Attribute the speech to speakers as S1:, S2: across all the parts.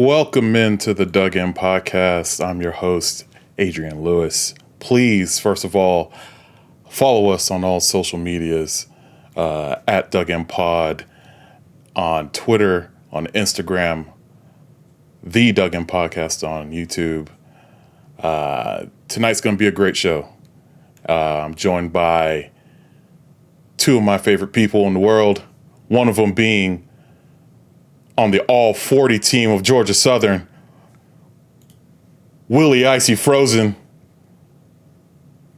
S1: Welcome into the Dug In Podcast. I'm your host, Adrian Lewis. Please, first of all, follow us on all social medias at Dug In Pod, on Twitter, on Instagram, the Dug In Podcast on YouTube. Tonight's going to be a great show. I'm joined by two of my favorite people in the world, one of them being on the all 40 team of Georgia Southern, Willie Icy Frozen.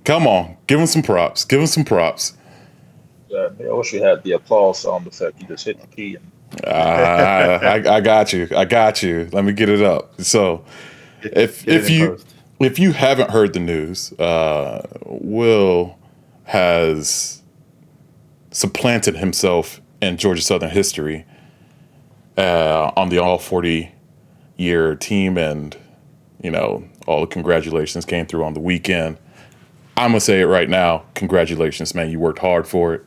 S1: Come on, give him some props. Give him some props.
S2: I wish you had the applause sound effect. You just hit the key.
S1: I got you. I got you. Let me get it up. So, if you haven't heard the news, Will has supplanted himself in Georgia Southern history on the all 40-year team, and all the congratulations came through on the weekend. I'm gonna say it right now. Congratulations, man. You worked hard for it.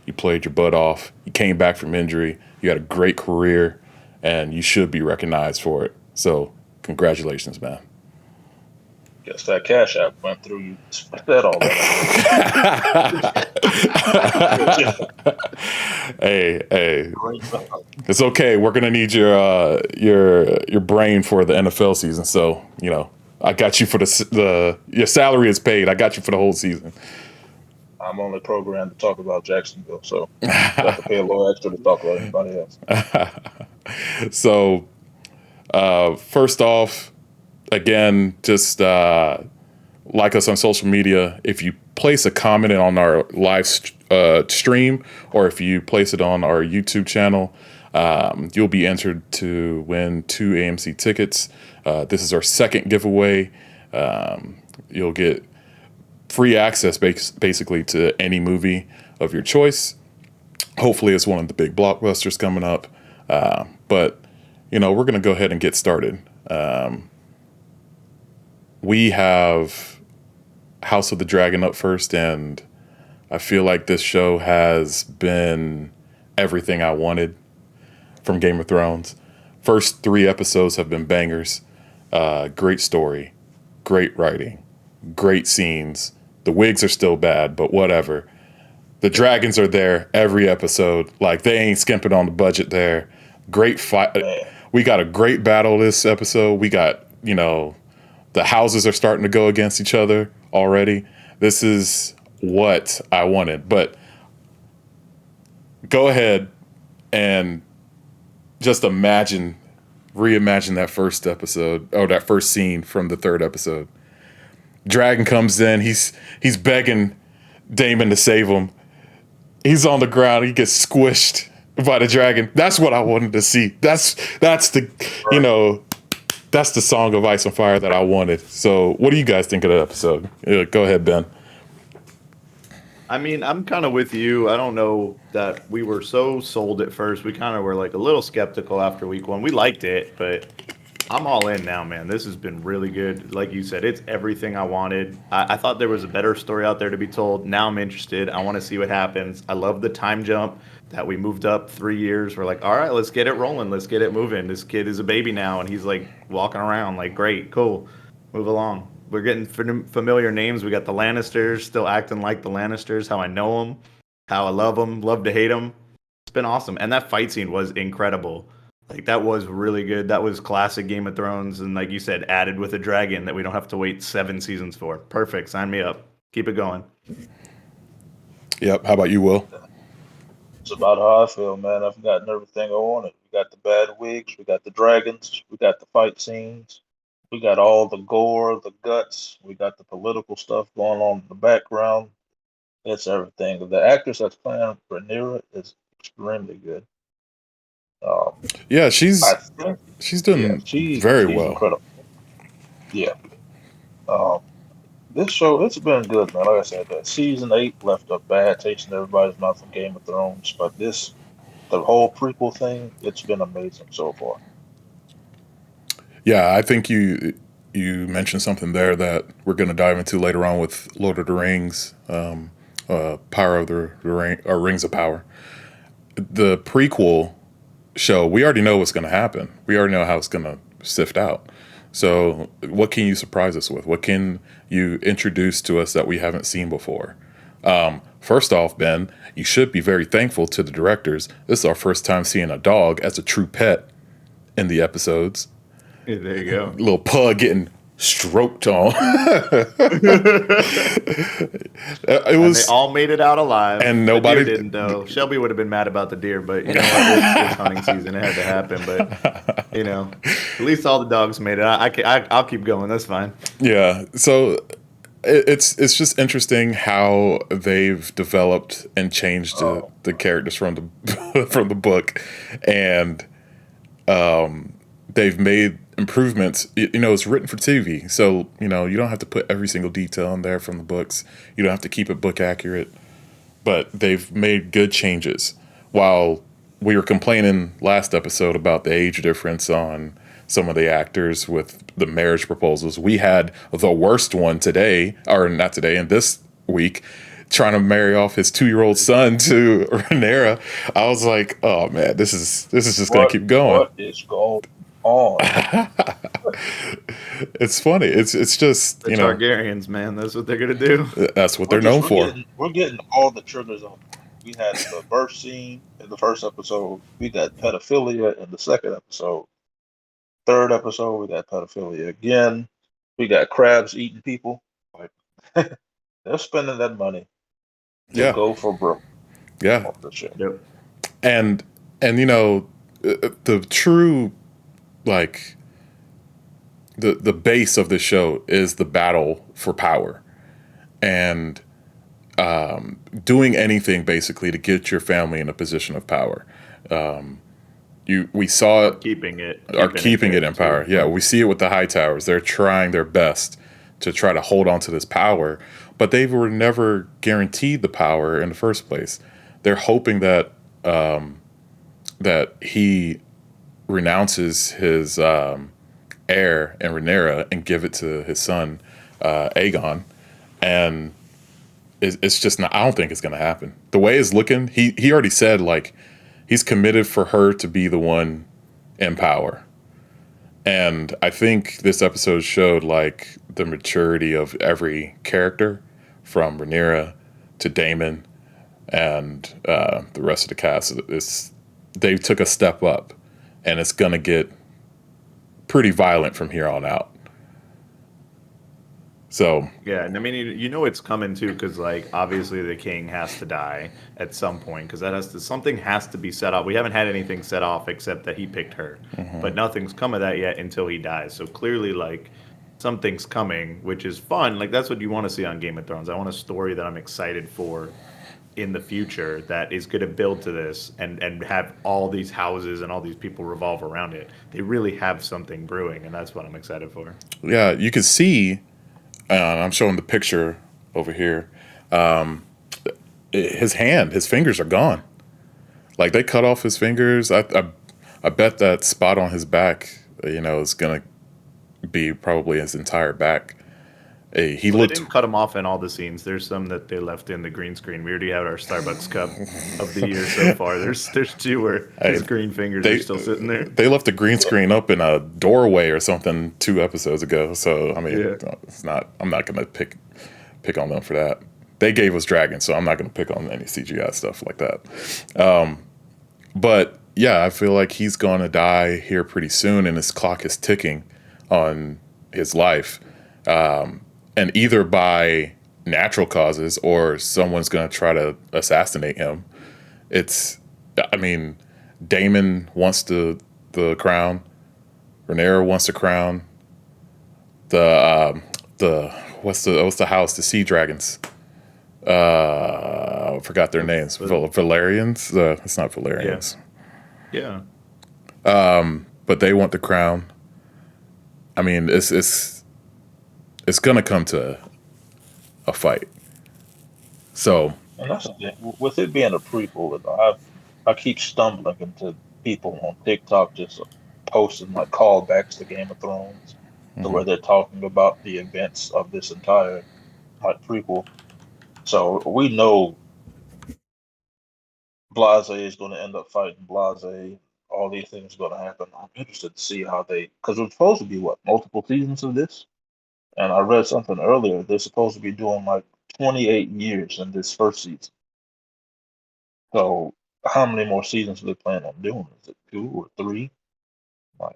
S1: You played your butt off. You came back from injury. You had a great career, and you should be recognized for it. So, congratulations, man.
S2: Guess that cash app went through. You spent that all
S1: Hey, it's okay. We're gonna need your brain for the NFL season. So I got you for your salary is paid. I got you for the whole season.
S2: I'm only programmed to talk about Jacksonville, so I have to pay a little extra to talk about anybody else.
S1: So, first off, again, just like us on social media. If you place a comment on our live stream, or if you place it on our YouTube channel, you'll be entered to win 2 AMC tickets. This is our second giveaway. You'll get free access basically to any movie of your choice. Hopefully it's one of the big blockbusters coming up. But we're going to go ahead and get started. We have House of the Dragon up first, and I feel like this show has been everything I wanted from Game of Thrones. First 3 episodes have been bangers. Great story, great writing, great scenes. The wigs are still bad, but whatever. The dragons are there every episode. Like, they ain't skimping on the budget there. Great fight. We got a great battle this episode. We got, the houses are starting to go against each other already. This is what I wanted. But go ahead and just reimagine that first episode, or that first scene from the 3rd episode. Dragon comes in. He's begging Daemon to save him. He's on the ground. He gets squished by the dragon. That's what I wanted to see. That's the that's the Song of Ice and Fire that I wanted. So, what do you guys think of the episode? Go ahead, Ben.
S3: I mean, I'm kind of with you. I don't know that we were so sold at first. We kind of were like a little skeptical after week 1. We liked it, but I'm all in now, man. This has been really good. Like you said, it's everything I wanted. I thought there was a better story out there to be told. Now I'm interested. I want to see what happens. I love the time jump that we moved up 3 years. We're like, all right, let's get it rolling. Let's get it moving. This kid is a baby now, and he's like walking around like, great, cool, move along. We're getting familiar names. We got the Lannisters still acting like the Lannisters, how I know them, how I love them, love to hate them. It's been awesome. And that fight scene was incredible. Like, that was really good. That was classic Game of Thrones. And like you said, added with a dragon that we don't have to wait 7 seasons for. Perfect. Sign me up. Keep it going.
S1: Yep. How about you, Will?
S2: It's about how I feel, man. I've gotten everything I wanted. We got the bad wigs. We got the dragons. We got the fight scenes. We got all the gore, the guts. We got the political stuff going on in the background. It's everything. The actress that's playing Rhaenyra is extremely good.
S1: Yeah, she's doing very well.
S2: Incredible. Yeah. This show, it's been good, man. Like I said, that season 8 left a bad taste in everybody's mouth from Game of Thrones, but the whole prequel thing, it's been amazing so far.
S1: Yeah, I think you mentioned something there that we're going to dive into later on with Lord of the Rings, Power of the Ring, or Rings of Power. The prequel show, we already know what's going to happen. We already know how it's going to sift out. So, what can you surprise us with? What can you introduce to us that we haven't seen before? First off, Ben, you should be very thankful to the directors. This is our first time seeing a dog as a true pet in the episodes.
S3: Yeah, there you go.
S1: Little pug getting stroked on. It was.
S3: And they all made it out alive.
S1: And nobody
S3: the deer didn't though. Shelby would have been mad about the deer, but you know what? It's hunting season. It had to happen. But you know, at least all the dogs made it. I'll keep going. That's fine.
S1: Yeah. So it's just interesting how they've developed and changed the characters from the from the book, and they've made improvements. You know, it's written for TV, so you know you don't have to put every single detail in there from the books. You don't have to keep it book accurate, but they've made good changes. While we were complaining last episode about the age difference on some of the actors with the marriage proposals, we had the worst one today, or not today, in this week, trying to marry off his 2-year-old son to Rhaenyra. I was like, oh man, this is just gonna keep going.
S2: What is going on?
S1: It's funny. It's just
S3: The Targaryens, man. That's what they're gonna do.
S1: That's what they're known for.
S2: We're getting all the triggers on. We had the birth scene in the first episode. We got pedophilia in the second episode. Third episode, we got pedophilia again. We got crabs eating people. Like they're spending that money to go for broke.
S1: Yeah.
S2: Off the shit.
S3: Yep.
S1: And you know, the true, like, the base of this show is the battle for power, and doing anything basically to get your family in a position of power. We saw it
S3: keeping it
S1: in power. Yeah, we see it with the Hightowers. They're trying their best to try to hold on to this power, but they were never guaranteed the power in the first place. They're hoping that that he renounces his heir in Rhaenyra and give it to his son Aegon, and it's just not. I don't think it's going to happen. The way it's looking, he already said like he's committed for her to be the one in power, and I think this episode showed like the maturity of every character, from Rhaenyra to Daemon and the rest of the cast. They took a step up, and it's going to get pretty violent from here on out. So
S3: yeah, and I mean, you know it's coming too, because like obviously the king has to die at some point, because something has to be set off. We haven't had anything set off except that he picked her, but nothing's come of that yet until he dies. So clearly, like something's coming, which is fun. Like that's what you want to see on Game of Thrones. I want a story that I'm excited for in the future that is going to build to this and have all these houses and all these people revolve around it. They really have something brewing, and that's what I'm excited for.
S1: Yeah, you can see. I'm showing the picture over here. His fingers are gone. Like they cut off his fingers. I bet that spot on his back, is gonna be probably his entire back. They didn't
S3: cut him off in all the scenes. There's some that they left in the green screen. We already have our Starbucks cup of the year so far. There's two where his green fingers are still sitting there.
S1: They left the green screen up in a doorway or something 2 episodes ago. So I mean, It's not. I'm not gonna pick on them for that. They gave us dragons, so I'm not gonna pick on any CGI stuff like that. But yeah, I feel like he's gonna die here pretty soon, and his clock is ticking on his life. And either by natural causes or someone's going to try to assassinate him. Daemon wants the crown. Rhaenyra wants the crown. What's the house? The sea dragons. I forgot their names. Valerians? It's not Valerians.
S3: Yeah.
S1: But they want the crown. I mean, it's going to come to a fight. So,
S2: and that's the thing. With it being a prequel, I keep stumbling into people on TikTok just posting like callbacks to Game of Thrones, to where they're talking about the events of this entire like prequel. So we know Blase is going to end up fighting Blase. all these things are going to happen. I'm interested to see how because it's supposed to be what, multiple seasons of this? And I read something earlier. They're supposed to be doing like 28 years in this first season. So how many more seasons do they plan on doing? Is it 2 or 3? Like,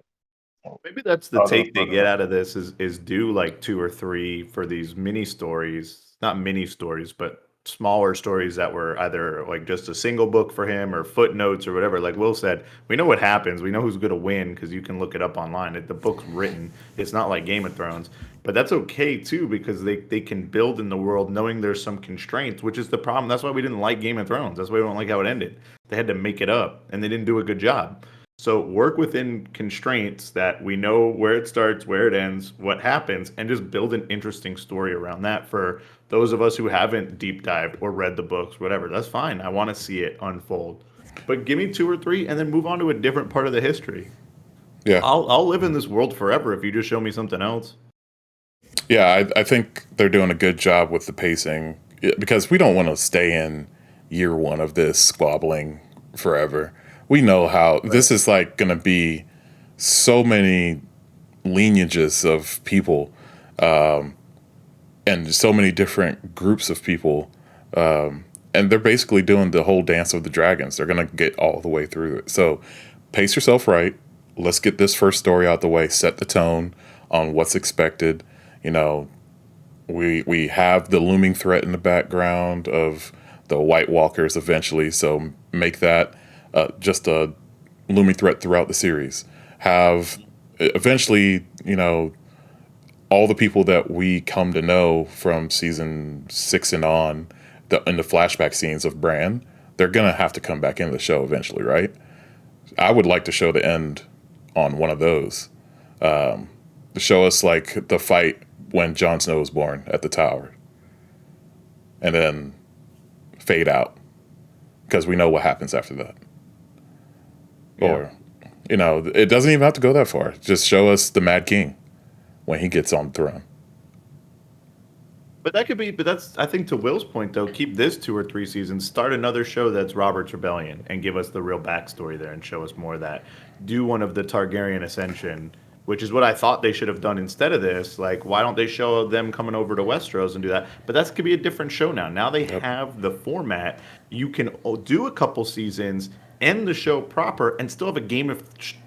S3: Maybe that's the
S2: are they
S3: take they get
S2: gonna?
S3: out of this is do like 2 or 3 for these mini stories, not mini stories, but smaller stories that were either like just a single book for him or footnotes or whatever. Like Will said, we know what happens. We know who's going to win because you can look it up online. The book's written. It's not like Game of Thrones. But that's okay too because they can build in the world knowing there's some constraints, which is the problem. That's why we didn't like Game of Thrones. That's why we don't like how it ended. They had to make it up and they didn't do a good job. So work within constraints that we know where it starts, where it ends, what happens, and just build an interesting story around that for those of us who haven't deep dived or read the books, whatever. That's fine. I want to see it unfold. But give me 2 or 3 and then move on to a different part of the history.
S1: Yeah.
S3: I'll live in this world forever if you just show me something else.
S1: Yeah, I think they're doing a good job with the pacing because we don't want to stay in year one of this squabbling forever. We know how this is like going to be so many lineages of people and so many different groups of people. And they're basically doing the whole dance of the dragons. They're going to get all the way through it. So pace yourself right. Let's get this first story out the way, set the tone on what's expected. You know, we have the looming threat in the background of the White Walkers eventually. So make that just a looming threat throughout the series. Have eventually, you know, all the people that we come to know from season 6 and on, in the flashback scenes of Bran, they're gonna have to come back into the show eventually, right? I would like to show the end on one of those. To show us like the fight when Jon Snow was born at the tower, and then fade out because we know what happens after that. Yeah. Or, you know, it doesn't even have to go that far. Just show us the Mad King when he gets on the throne.
S3: But that's, I think to Will's point though, keep this 2 or 3 seasons, start another show that's Robert's Rebellion and give us the real backstory there and show us more of that. Do one of the Targaryen Ascension, which is what I thought they should have done instead of this. Like, why don't they show them coming over to Westeros and do that? But that could be a different show now. Now they have the format. You can do a couple seasons, end the show proper, and still have a Game of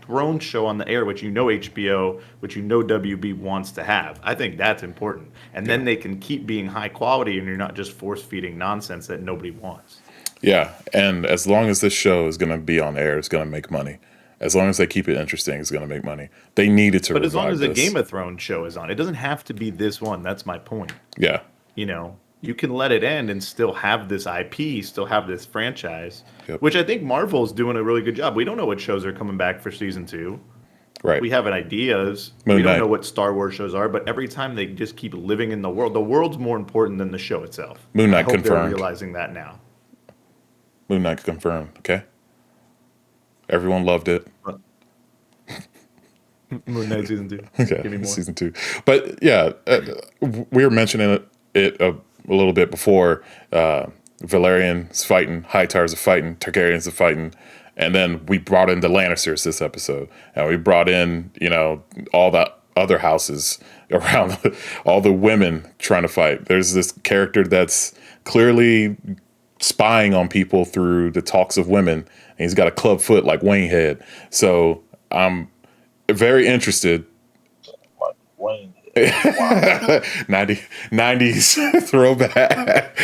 S3: Thrones show on the air, which you know HBO, which you know WB wants to have. I think that's important. And then they can keep being high quality and you're not just force-feeding nonsense that nobody wants.
S1: Yeah, and as long as this show is going to be on air, it's going to make money. As long as they keep it interesting, it's going to make money. They needed to.
S3: But as long as the
S1: this.
S3: Game of Thrones show is on, it doesn't have to be this one. That's my point.
S1: Yeah.
S3: You know, you can let it end and still have this IP, still have this franchise, which I think Marvel's doing a really good job. We don't know what shows are coming back for season 2.
S1: Right.
S3: We have ideas. We don't know what Star Wars shows are, but every time they just keep living in the world. The world's more important than the show itself.
S1: Moon Knight
S3: I hope
S1: confirmed.
S3: They're realizing that now.
S1: Moon Knight confirmed. Okay. Everyone loved it.
S3: Moon Knight season 2.
S1: Okay,
S3: Give me more.
S1: season 2. But yeah, we were mentioning it a little bit before. Valerian's fighting, Hightower's fighting, Targaryens are fighting, and then we brought in the Lannisters this episode, and we brought in, you know, all the other houses around, all the women trying to fight. There's this character that's clearly spying on people through the talks of women, and he's got a club foot like Wayne had. So I'm very interested.
S2: Like Wayne.
S1: 90s throwback.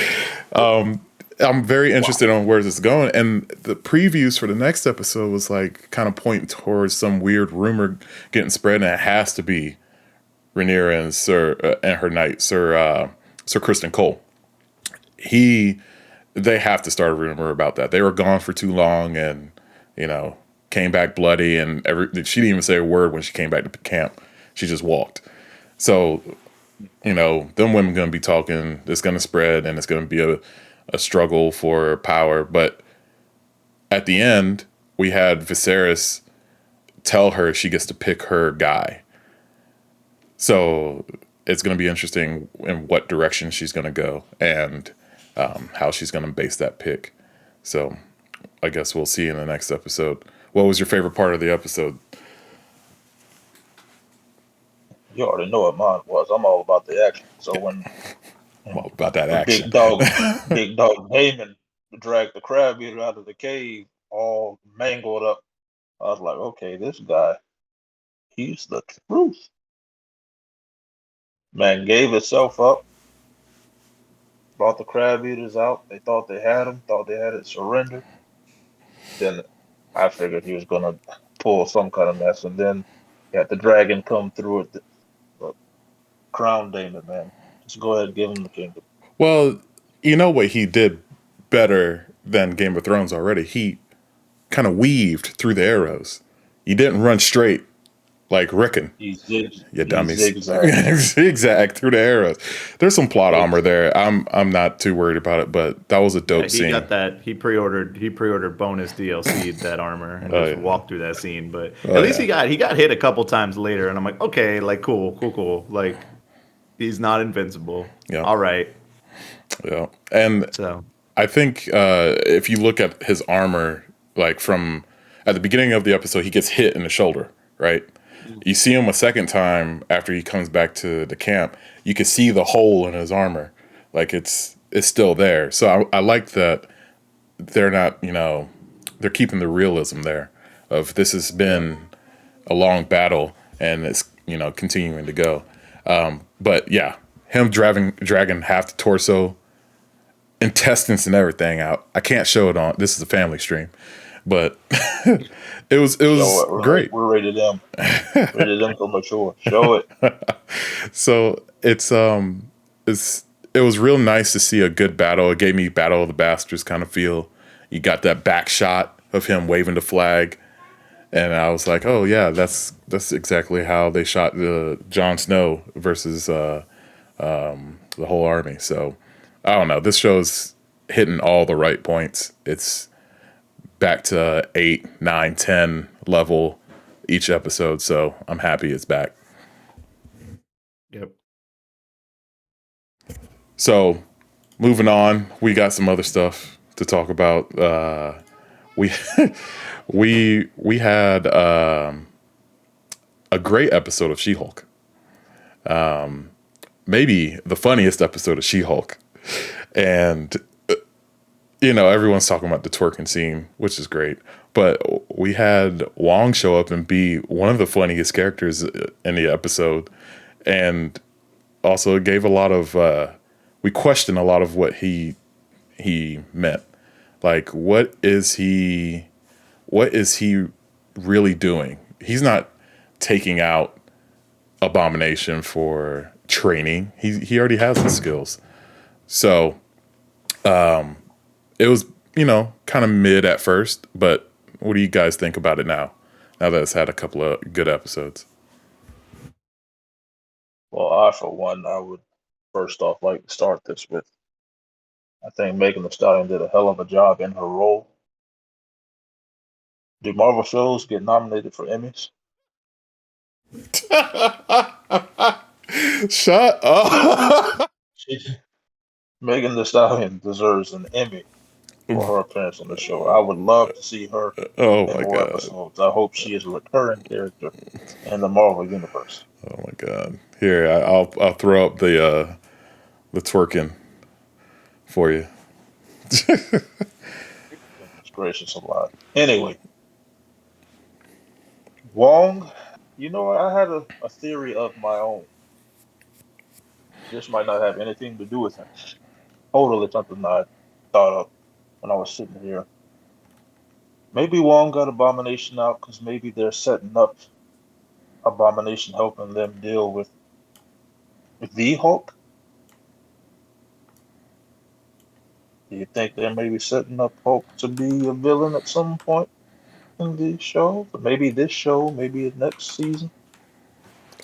S1: I'm very interested on where this is going. And the previews for the next episode was like kind of pointing towards some weird rumor getting spread, and it has to be Rhaenyra and her knight, Sir Criston Cole. They have to start a rumor about that. They were gone for too long, and you know, came back bloody, and she didn't even say a word when she came back to camp. She just walked. So, you know, them women going to be talking. It's going to spread, and it's going to be a struggle for power. But at the end, we had Viserys tell her she gets to pick her guy. So it's going to be interesting in what direction she's going to go and how she's going to base that pick. So I guess we'll see in the next episode What was your favorite part of the episode?
S2: You already know what mine was. I'm all about the action. So
S1: Well, about that
S2: when
S1: action.
S2: Big Dog Heyman dragged the crab eater out of the cave, all mangled up, I was like, okay, this guy, he's the truth. Man gave himself up, brought the crab eaters out. They thought they had him, thought they had it surrendered. Then I figured he was gonna pull some kind of mess, and then got the dragon come through with the crown Damon, man. Just go ahead and give him the kingdom.
S1: Well, you know what he did better than Game of Thrones already? He kind of weaved through the arrows. He didn't run straight like Rickon.
S2: He
S1: You dummies.
S2: zigzag.
S1: Zigzag through the arrows. There's some plot armor there. I'm not too worried about it, but that was a dope
S3: He
S1: scene.
S3: got that. He pre-ordered bonus DLC that armor and just walked through that scene. But at least he got hit a couple times later, and I'm like, okay, like cool. Like he's not invincible.
S1: Yeah.
S3: All right.
S1: Yeah, and
S3: So
S1: I think if you look at his armor, like from at the beginning of the episode, he gets hit in the shoulder, right? You see him a second time after he comes back to the camp. You can see the hole in his armor, like it's still there. So I like that they're not, they're keeping the realism there. Of this has been a long battle and it's continuing to go. But yeah, him dragging half the torso, intestines and everything out. I can't show it on. This is a family stream, but it was great.
S2: We're rated M. Rated M for mature. Show it.
S1: So it was real nice to see a good battle. It gave me Battle of the Bastards kind of feel. You got that back shot of him waving the flag, and I was like, oh yeah, that's exactly how they shot the Jon Snow versus the whole army. So I don't know. This show's hitting all the right points. It's back to 8, 9, 10 level each episode. So I'm happy it's back.
S3: yep.
S1: So moving on, we got some other stuff to talk about. We we had a great episode of She-Hulk. Maybe the funniest episode of She-Hulk. And everyone's talking about the twerking scene, which is great. But we had Wong show up and be one of the funniest characters in the episode. And also it gave a lot of, we questioned a lot of what he meant. Like, what is he really doing? He's not taking out Abomination for training. He already has the skills. So, it was, kind of mid at first, but what do you guys think about it now that it's had a couple of good episodes?
S2: Well, for one, I would first off like to start this with I think Megan Thee Stallion did a hell of a job in her role. Do Marvel shows get nominated for Emmys?
S1: Shut up.
S2: Megan Thee Stallion deserves an Emmy for her appearance on the show. I would love to see her
S1: Oh
S2: in
S1: my
S2: more
S1: God.
S2: episodes. I hope she is a recurring character in the Marvel universe.
S1: Oh my God. Here, I'll throw up the twerking for you.
S2: Goodness gracious alive. Anyway, Wong, I had a theory of my own. This might not have anything to do with him. Totally something I thought of when I was sitting here. Maybe Wong got Abomination out because maybe they're setting up Abomination helping them deal with the Hulk. Do you think they're maybe setting up Hulk to be a villain at some point in the show? Maybe this show, maybe next season.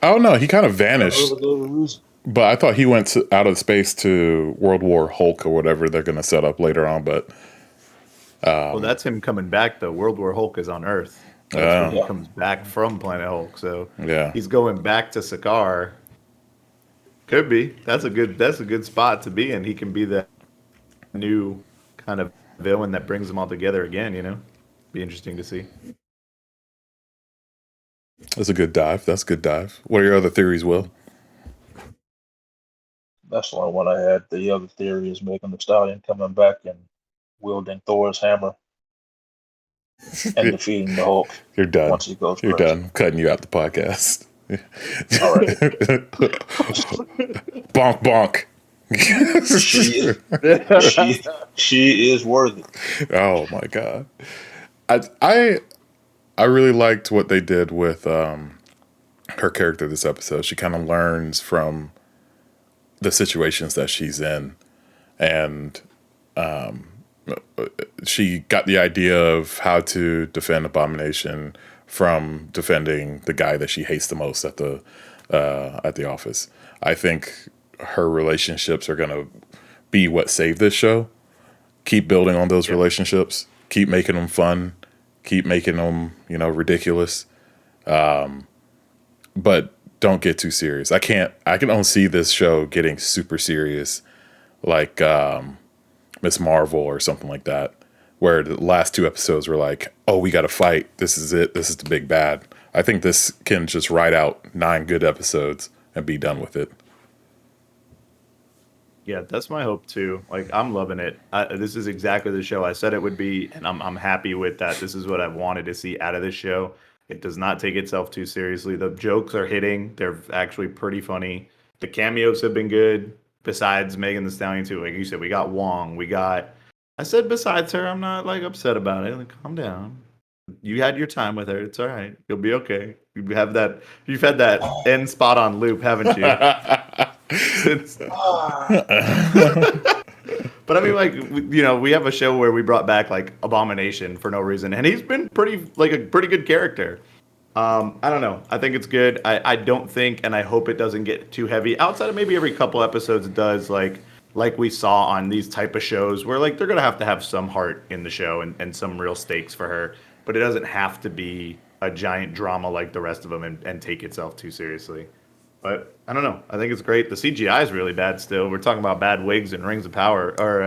S1: I don't know. He kind of
S2: I
S1: vanished,
S2: really gave a reason.
S1: but I thought he went out of space to World War Hulk or whatever they're going to set up later on. But
S3: Well, that's him coming back though. World War Hulk is on Earth. That's when he comes back from Planet Hulk. So
S1: yeah,
S3: he's going back to Sakaar. Could be. That's a good spot to be in. He can be that new kind of villain that brings them all together again. Be interesting to see.
S1: That's a good dive. That's a good dive. What are your other theories, Will?
S2: That's the only one I had. The other theory is Megan Thee Stallion coming back and wielding Thor's hammer and defeating the Hulk
S1: You're done.
S2: once he goes
S1: You're
S2: crazy.
S1: done. I'm cutting you out the podcast.
S2: All right.
S1: Bonk bonk.
S2: she is worthy.
S1: Oh my god. I really liked what they did with her character this episode. She kind of learns from the situations that she's in, and she got the idea of how to defend Abomination from defending the guy that she hates the most at the office. I think her relationships are going to be what saved this show. Keep building on those relationships. Keep making them fun. Keep making them, ridiculous. But don't get too serious. I can only see this show getting super serious, like Miss Marvel or something like that, where the last 2 episodes were like, oh, we got to fight. This is it. This is the big bad. I think this can just write out 9 good episodes and be done with it.
S3: Yeah, that's my hope too. Like, I'm loving it. This is exactly the show I said it would be, and I'm happy with that. This is what I've wanted to see out of this show. It does not take itself too seriously. The jokes are hitting. They're actually pretty funny. The cameos have been good. Besides Megan Thee Stallion too, like you said, we got Wong. I said besides her, I'm not like upset about it. Like, calm down. You had your time with her. It's all right. You'll be okay. You've had that end spot on loop, haven't you? But I mean, like, we have a show where we brought back like Abomination for no reason, and he's been a pretty good character. I don't know. I think it's good. I don't think, and I hope it doesn't get too heavy. Outside of maybe every couple episodes, it does like we saw on these type of shows where like they're gonna have some heart in the show and some real stakes for her, but it doesn't have to be a giant drama like the rest of them and take itself too seriously. But I don't know. I think it's great. The CGI is really bad still. We're talking about bad wigs and Rings of Power, or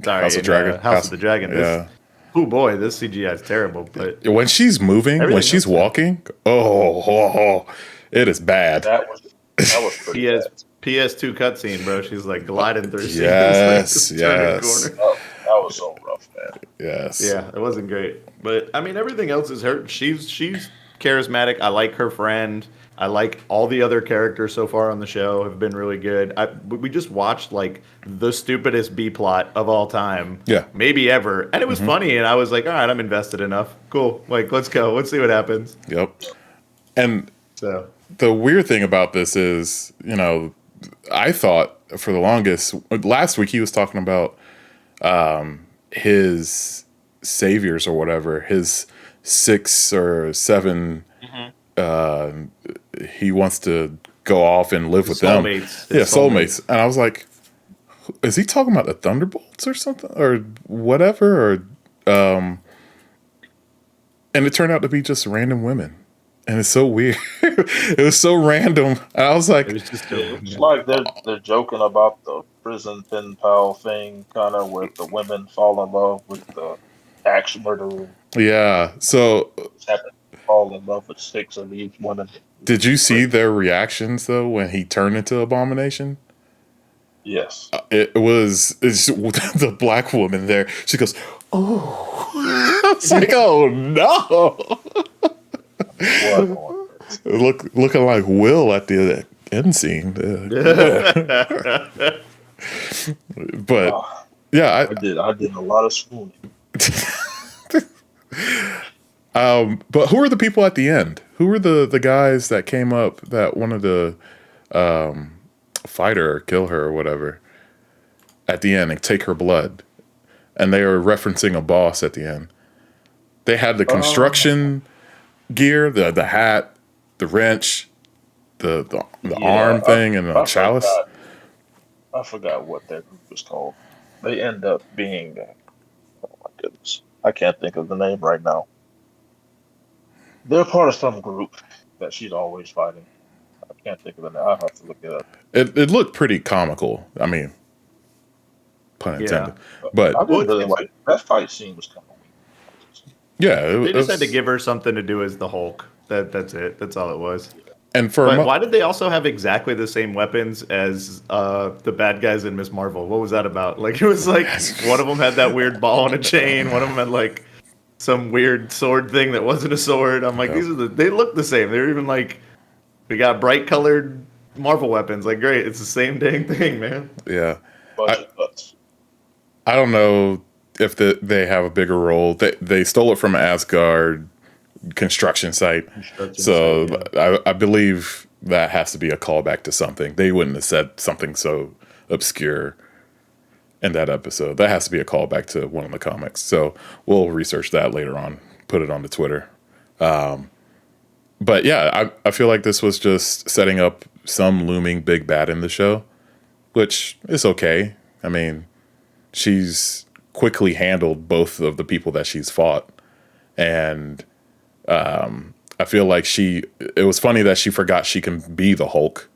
S1: House of Dragon.
S3: House of the Dragon.
S1: Yeah.
S3: Oh boy, this CGI is terrible. But
S1: when she's moving, when she's walking, it is bad.
S2: That was pretty bad.
S3: PS2 cutscene, bro. She's like gliding through scenes.
S1: Yes,
S3: like,
S1: yes.
S2: That was so rough, man.
S1: Yes.
S3: Yeah, it wasn't great. But I mean, everything else is her. She's charismatic. I like her friend. I like all the other characters so far on the show have been really good. We just watched like the stupidest B plot of all time.
S1: Yeah.
S3: Maybe ever. And it was funny. And I was like, all right, I'm invested enough. Cool. Like, let's go. Let's see what happens.
S1: Yep. And
S3: so
S1: the weird thing about this is, I thought for the longest, last week he was talking about his saviors or whatever, his 6 or 7 he wants to go off and live with them. Soulmates. And I was like, is he talking about the Thunderbolts or something or whatever? Or and it turned out to be just random women. And it's so weird. It was so random. And I was like,
S2: it's like they're joking about the prison pen pal thing, kind of where the women fall in love with the axe murderer.
S1: Yeah. So
S2: fall in love with 6 of each woman.
S1: Did you see their reactions though when he turned into Abomination?
S2: Yes.
S1: It's the black woman there. She goes, "Oh!" It's like, "Oh no!" Looking like Will at the end scene. But yeah,
S2: I did a lot of swooning.
S1: But who are the people at the end? Who were the guys that came up that wanted to fight her or kill her or whatever at the end and take her blood? And they were referencing a boss at the end. They had the construction gear, the hat, the wrench, the arm thing, and the chalice.
S2: I forgot what that group was called. They end up being, oh my goodness, I can't think of the name right now. They're part of some group that she's always fighting. I can't think of the name. I'll have to look it up.
S1: It looked pretty comical. I mean, pun intended. But
S2: I didn't really that fight scene was kind of weak.
S1: Yeah,
S3: they just had to give her something to do as the Hulk. That's it. That's all it was.
S1: And for
S3: But why did they also have exactly the same weapons as the bad guys in Miss Marvel? What was that about? Like, it was like one of them had that weird ball on a chain. One of them had like some weird sword thing that wasn't a sword. I'm like, they look the same. They're even like, we got bright colored Marvel weapons. Like, great, it's the same dang thing, man.
S1: Yeah,
S2: Budget cuts.
S1: I don't know if they have a bigger role. They stole it from Asgard construction site, I believe that has to be a callback to something. They wouldn't have said something so obscure in that episode. That has to be a callback to one of the comics. So we'll research that later on, put it on the Twitter. But yeah, I feel like this was just setting up some looming big bad in the show, which is okay. I mean, she's quickly handled both of the people that she's fought. And I feel like it was funny that she forgot she can be the Hulk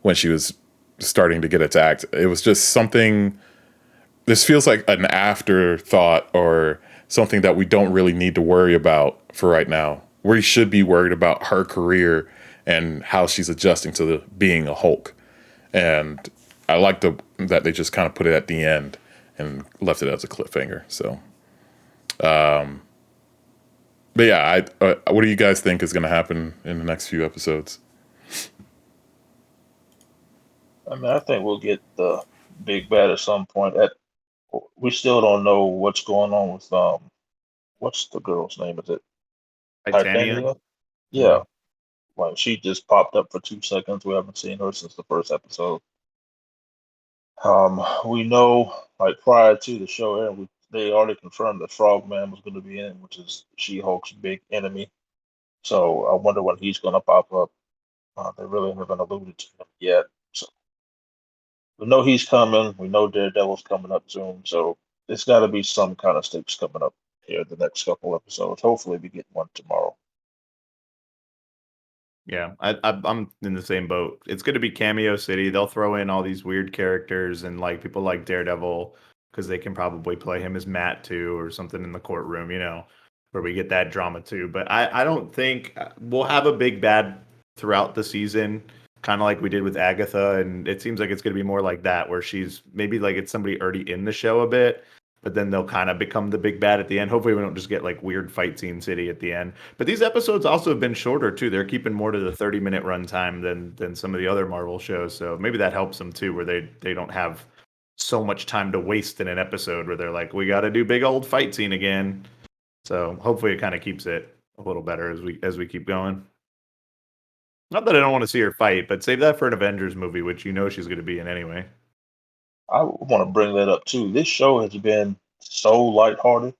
S1: when she was starting to get attacked. It was just something, this feels like an afterthought or something that we don't really need to worry about for right now. We should be worried about her career and how she's adjusting to being a Hulk. And I like that they just kind of put it at the end and left it as a cliffhanger. So, but yeah, what do you guys think is going to happen in the next few episodes?
S2: I mean, I think we'll get the big bad at some point. We still don't know what's going on with what's the girl's name? Is it
S3: Titania?
S2: Yeah, like she just popped up for 2 seconds. We haven't seen her since the first episode. We know, like prior to the show airing, they already confirmed that Frogman was going to be in it, which is She-Hulk's big enemy. So I wonder when he's going to pop up. They really haven't alluded to him yet. So we know he's coming. We know Daredevil's coming up soon. So it's got to be some kind of stakes coming up here the next couple episodes. Hopefully, we get one tomorrow.
S3: Yeah, I'm in the same boat. It's going to be Cameo City. They'll throw in all these weird characters and like people like Daredevil because they can probably play him as Matt too or something in the courtroom, where we get that drama too. But I don't think we'll have a big bad throughout the season, kind of like we did with Agatha. And it seems like it's going to be more like that, where she's maybe like it's somebody already in the show a bit, but then they'll kind of become the big bad at the end. Hopefully we don't just get like weird fight scene city at the end. But these episodes also have been shorter too. They're keeping more to the 30-minute runtime than some of the other Marvel shows. So maybe that helps them too, where they don't have so much time to waste in an episode where they're like, we got to do big old fight scene again. So hopefully it kind of keeps it a little better as we keep going. Not that I don't want to see her fight, but save that for an Avengers movie, which she's going to be in anyway.
S2: I want to bring that up too. This show has been so lighthearted.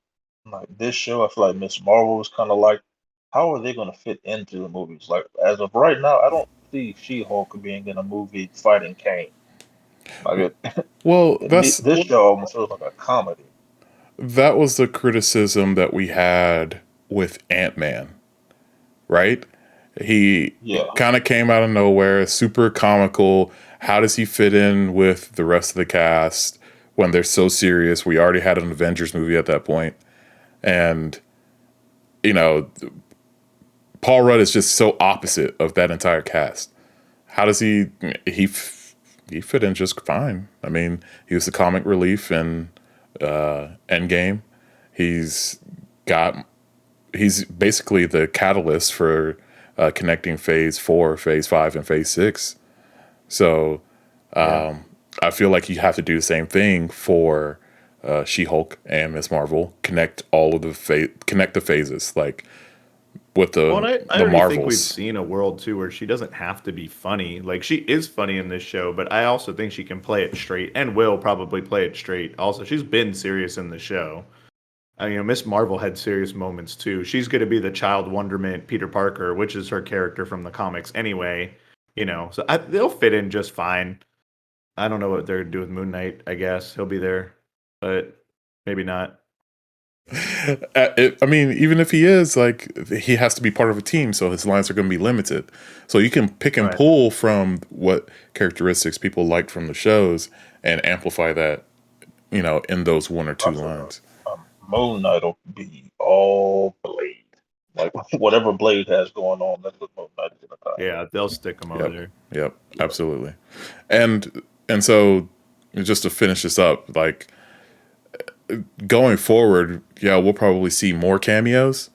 S2: Like this show, I feel like Miss Marvel was kind of like, how are they going to fit into the movies? Like as of right now, I don't see She-Hulk being in a movie fighting Kane. Like
S1: Well,
S2: this show almost feels like a comedy.
S1: That was the criticism that we had with Ant-Man, right? He kind of came out of nowhere, super comical. How does he fit in with the rest of the cast when they're so serious? We already had an Avengers movie at that point. And, Paul Rudd is just so opposite of that entire cast. How does he fit in just fine? I mean, he was the comic relief in Endgame. He's basically the catalyst for connecting Phase 4, Phase 5, and Phase 6. So I feel like you have to do the same thing for She-Hulk and Miss Marvel. Connect all of the phases, like with the
S3: I
S1: Marvels.
S3: think we've seen a world too where she doesn't have to be funny. Like she is funny in this show, but I also think she can play it straight and will probably play it straight. Also, she's been serious in the show. Miss Marvel had serious moments too. She's going to be the child wonderment Peter Parker, which is her character from the comics anyway. So they'll fit in just fine. I don't know what they're going to do with Moon Knight. I guess he'll be there, but maybe not.
S1: I mean, even if he is, like, he has to be part of a team, so his lines are going to be limited. So you can pick and pull from what characteristics people liked from the shows and amplify that, in those one or two lines.
S2: Moon Knight will be all blade. Like whatever Blade has going on, that's what Moon Knight is gonna tie.
S3: Yeah, they'll stick them over
S1: Yep.
S3: there.
S1: Yep. Absolutely. And so just to finish this up, like going forward, yeah, we'll probably see more cameos.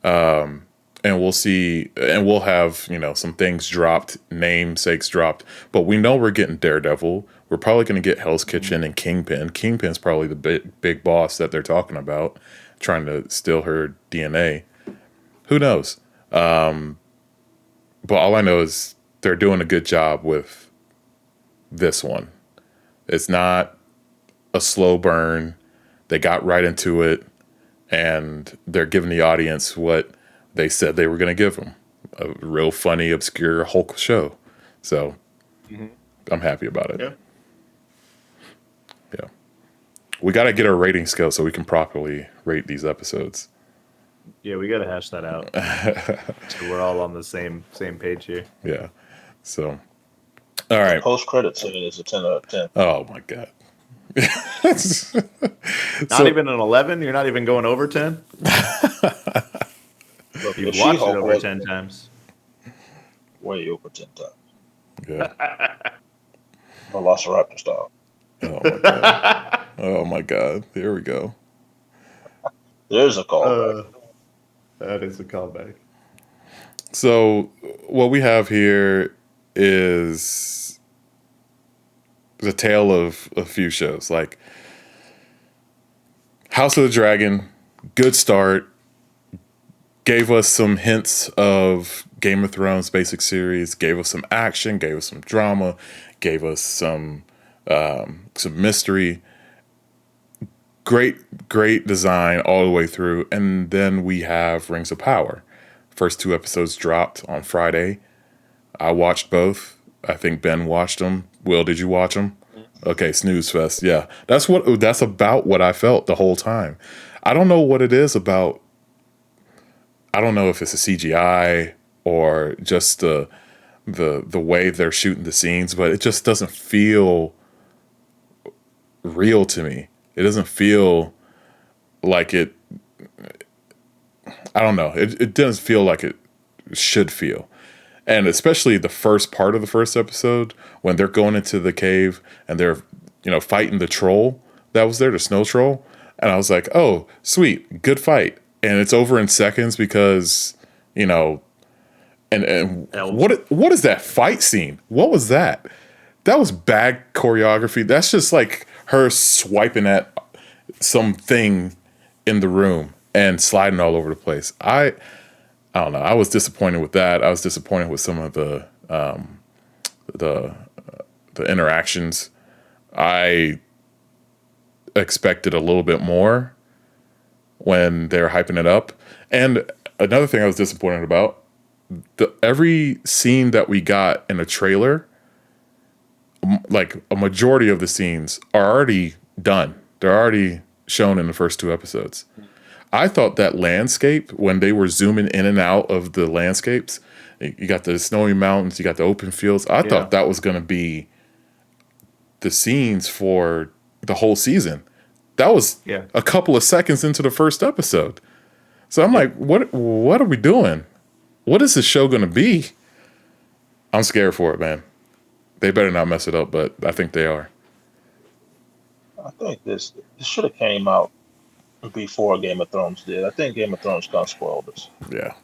S1: And we'll have, some things dropped, namesakes dropped, but we know we're getting Daredevil. We're probably going to get Hell's Kitchen and Kingpin. Kingpin's probably the big boss that they're talking about, trying to steal her DNA. Who knows? But all I know is they're doing a good job with this one. It's not a slow burn. They got right into it, and they're giving the audience what they said they were going to give them, a real funny, obscure Hulk show. So I'm happy about it.
S3: Yeah.
S1: Yeah. We got to get our rating scale so we can properly rate these episodes.
S3: Yeah, we got to hash that out. So we're all on the same page here.
S1: Yeah. So, all right.
S2: Post credit scene is a 10 out of 10.
S1: Oh, my God.
S3: Not even an 11? You're not even going over 10?
S2: Look,
S3: You've
S2: the
S3: watched it
S2: She-Hulk
S3: over
S2: was
S3: 10 times.
S2: way over 10 times.
S1: Yeah.
S2: Velociraptor style.
S1: Oh, my God. Oh, my God. Here we go.
S2: There's a callback.
S3: That is a callback.
S1: So what we have here is the tale of a few shows. Like House of the Dragon, good start. Gave us some hints of Game of Thrones basic series. Gave us some action. Gave us some drama. Gave us some mystery. Great design all the way through. And then we have Rings of Power. First 2 episodes dropped on Friday. I watched both. I think Ben watched them. Will, did you watch them? Okay, snooze fest. Yeah, that's about what I felt the whole time. I don't know what it is about. I don't know if it's a CGI or just the way they're shooting the scenes, but it just doesn't feel real to me. It doesn't feel like it. I don't know. It doesn't feel like it should feel. And especially the first part of the first episode when they're going into the cave and they're, fighting the troll that was there, the snow troll. And I was like, oh, sweet, good fight. And it's over in seconds because, and what is that fight scene? What was that? That was bad choreography. That's just like her swiping at something in the room and sliding all over the place. I don't know. I was disappointed with that. I was disappointed with some of the interactions. I expected a little bit more when they're hyping it up. And another thing I was disappointed about, every scene that we got in a trailer, like a majority of the scenes are already done. They're already shown in the first 2 episodes. I thought that landscape, when they were zooming in and out of the landscapes, you got the snowy mountains, you got the open fields. I thought that was going to be the scenes for the whole season. That was a couple of seconds into the first episode. So I'm like, what are we doing? What is this show going to be? I'm scared for it, man. They better not mess it up, but I think they are.
S2: I think this should have came out before Game of Thrones did. I think Game of Thrones kind of spoiled us.
S1: Yeah.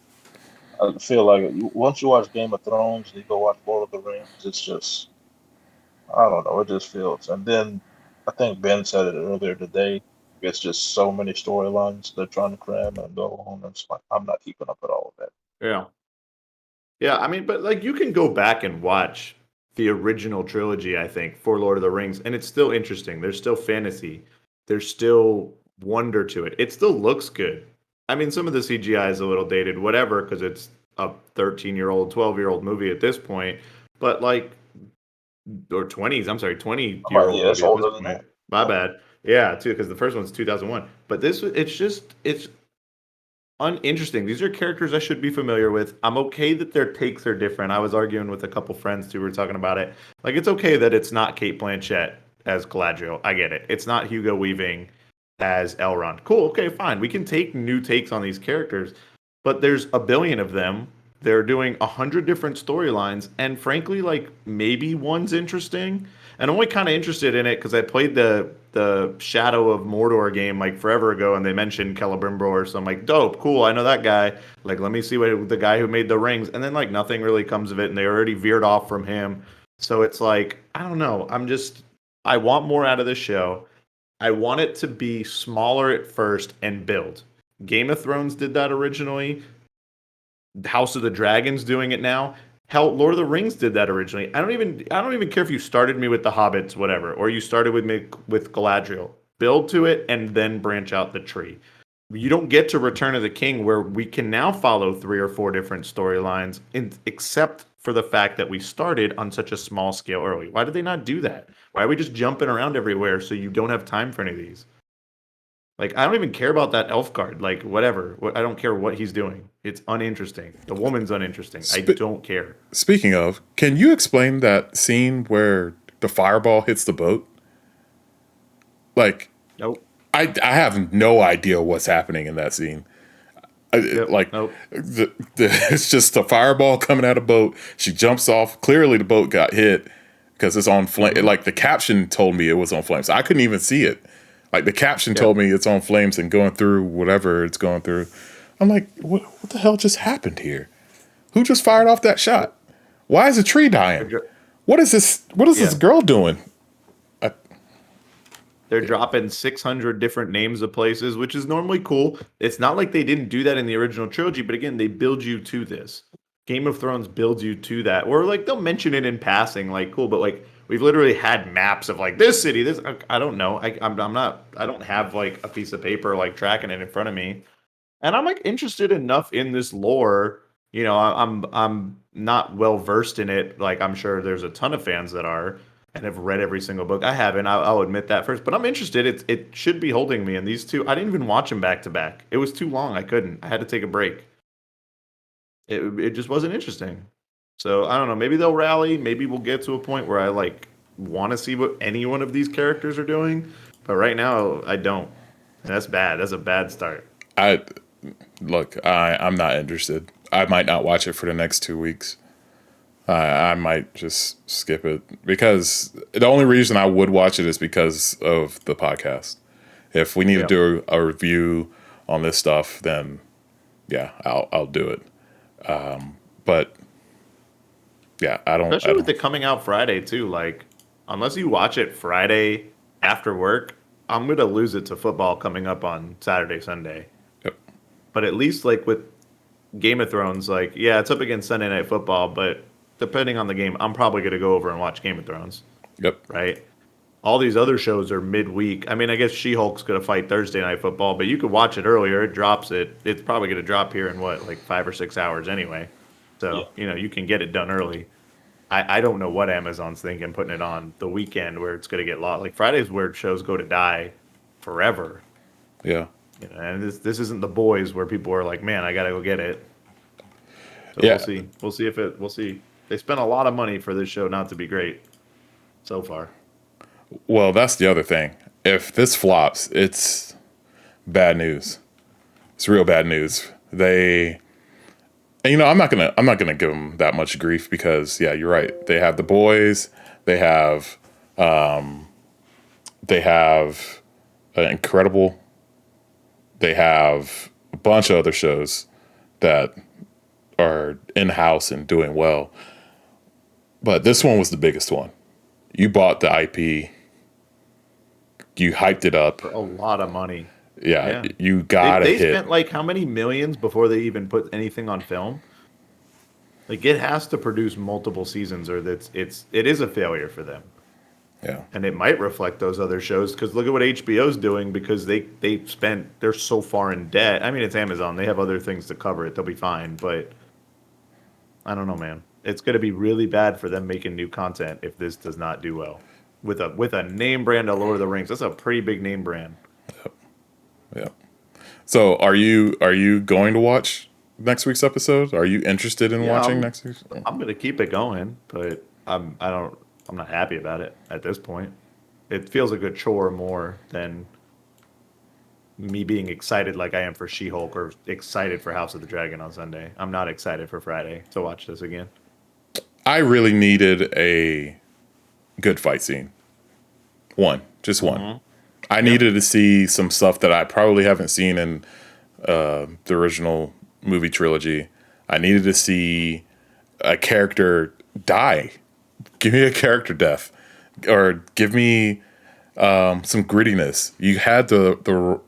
S2: I feel like once you watch Game of Thrones and you go watch Lord of the Rings, it's just, I don't know, it just feels. And then I think Ben said it earlier today. It's just so many storylines they're trying to cram and go on. And it's like, I'm not keeping up with all of that.
S3: Yeah. Yeah, I mean, but like you can go back and watch the original trilogy, I think, for Lord of the Rings, and it's still interesting. There's still fantasy. There's still wonder to it. It still looks good. I mean, some of the CGI is a little dated, whatever, because it's a 13-year-old, 12-year-old movie at this point. But like, or 20s, I'm sorry, 20-year-old movie at this point. My bad. Yeah, too, because the first one's 2001. But it's uninteresting. These are characters I should be familiar with. I'm okay that their takes are different. I was arguing with a couple friends who were talking about it. Like, it's okay that it's not Cate Blanchett as Galadriel. I get it. It's not Hugo Weaving as Elrond. Cool. Okay, fine. We can take new takes on these characters. but there's a billion of them. They're doing 100 different storylines, and frankly, like maybe one's interesting. And I'm only kind of interested in it because I played the Shadow of Mordor game like forever ago, and they mentioned Celebrimbor, so I'm like, dope, cool, I know that guy. Like, let me see what the guy who made the rings, and then like nothing really comes of it, and they already veered off from him. So it's like, I don't know. I want more out of this show. I want it to be smaller at first and build. Game of Thrones did that originally. House of the Dragon's doing it now. Hell, Lord of the Rings did that originally. I don't even care if you started me with the Hobbits, whatever, or you started with me with Galadriel. Build to it and then branch out the tree. You don't get to Return of the King where we can now follow 3 or 4 different storylines, except for the fact that we started on such a small scale early. Why did they not do that? Why are we just jumping around everywhere so you don't have time for any of these? Like, I don't even care about that elf guard. Like, whatever. I don't care what he's doing. It's uninteresting. The woman's uninteresting. I don't care.
S1: Speaking of, can you explain that scene where the fireball hits the boat? Like,
S3: Nope.
S1: I have no idea what's happening in that scene.
S3: Nope.
S1: It's just a fireball coming out of boat. She jumps off. Clearly, the boat got hit because it's on flame.
S3: Mm-hmm.
S1: Like, the caption told me it was on flames. I couldn't even see it. Like, the caption told me it's on flames and going through whatever it's going through. I'm like, what the hell just happened here? Who just fired off that shot? Why is a tree dying? What is this? What is this girl doing?
S3: They're dropping 600 different names of places, which is normally cool. It's not like they didn't do that in the original trilogy, but again, they build you to this. Game of Thrones builds you to that. Or like they'll mention it in passing, like cool, but like we've literally had maps of like this city, this I don't know. I'm not I don't have like a piece of paper like tracking it in front of me. And I'm like interested enough in this lore. You know, I'm not well versed in it. Like I'm sure there's a ton of fans that are and have read every single book. I haven't. I'll admit that first, but I'm interested. It should be holding me. And these two, I didn't even watch them back to back. It was too long. I couldn't. I had to take a break. It just wasn't interesting. So I don't know. Maybe they'll rally. Maybe we'll get to a point where I like want to see what any one of these characters are doing. But right now, I don't. And that's bad. That's a bad start.
S1: I'm not interested. I might not watch it for the next 2 weeks. I might just skip it because the only reason I would watch it is because of the podcast. If we need to do a review on this stuff, then yeah, I'll do it. But yeah,
S3: Especially with it coming out Friday too. Like, unless you watch it Friday after work, I'm gonna lose it to football coming up on Saturday, Sunday.
S1: Yep.
S3: But at least like with Game of Thrones, like yeah, it's up against Sunday Night Football, but depending on the game, I'm probably gonna go over and watch Game of Thrones.
S1: Yep.
S3: Right. All these other shows are midweek. I mean, I guess She-Hulk's gonna fight Thursday Night Football, but you could watch it earlier. It drops it. It's probably gonna drop here in what, like 5 or 6 hours anyway. So you know you can get it done early. I don't know what Amazon's thinking putting it on the weekend where it's gonna get lost. Like Friday's where shows go to die forever.
S1: Yeah.
S3: You know, and this isn't The Boys where people are like, man, I gotta go get it. So
S1: Yeah.
S3: we'll see. We'll see. They spent a lot of money for this show not to be great so far.
S1: Well, that's the other thing. If this flops, it's bad news. It's real bad news. And I'm not gonna give them that much grief because yeah, you're right. They have The Boys. They have Incredible. They have a bunch of other shows that are in house and doing well. But this one was the biggest one. You bought the IP. You hyped it up.
S3: For a lot of money.
S1: Yeah. You got
S3: They
S1: it hit.
S3: spent like how many millions before they even put anything on film? Like it has to produce multiple seasons, or it is a failure for them.
S1: Yeah.
S3: And it might reflect those other shows because look at what HBO's doing because they're so far in debt. I mean, it's Amazon; they have other things to cover it. They'll be fine, but I don't know, man. It's going to be really bad for them making new content if this does not do well. With a name brand of Lord of the Rings, that's a pretty big name brand.
S1: Yeah. So, are you going to watch next week's episode? Are you interested in watching next week's?
S3: I'm going to keep it going, but I'm not happy about it at this point. It feels like a chore more than me being excited like I am for She-Hulk or excited for House of the Dragon on Sunday. I'm not excited for Friday to watch this again.
S1: I really needed a good fight scene. Just one. I needed to see some stuff that I probably haven't seen in the original movie trilogy. I needed to see a character die. Give me a character death, or give me some grittiness. You had the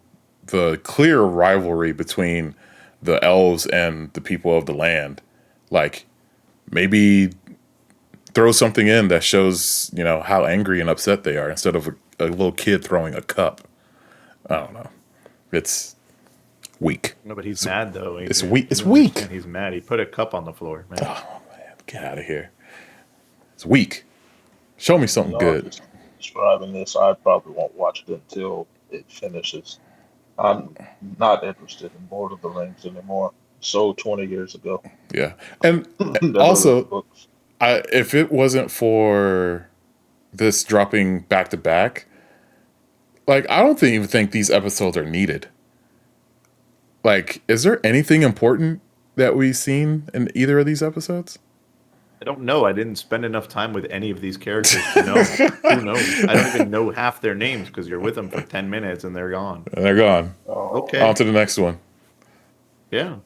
S1: clear rivalry between the elves and the people of the land. Like, maybe throw something in that shows, how angry and upset they are instead of a little kid throwing a cup. I don't know. It's weak.
S3: No, but he's mad though.
S1: It's weak. It's weak.
S3: He's mad. He put a cup on the floor, man.
S1: Oh man, get out of here. It's weak. Show me something good.
S2: Just describing this, I probably won't watch it until it finishes. I'm not interested in Lord of the Rings anymore. So 20 years ago.
S1: Yeah, and also, if it wasn't for this dropping back to back, like, I don't even think these episodes are needed. Like, is there anything important that we've seen in either of these episodes?
S3: I don't know. I didn't spend enough time with any of these characters to know. Who knows? I don't even know half their names because you're with them for 10 minutes and they're gone.
S1: And they're gone.
S3: Okay.
S1: On to the next one.
S3: Yeah.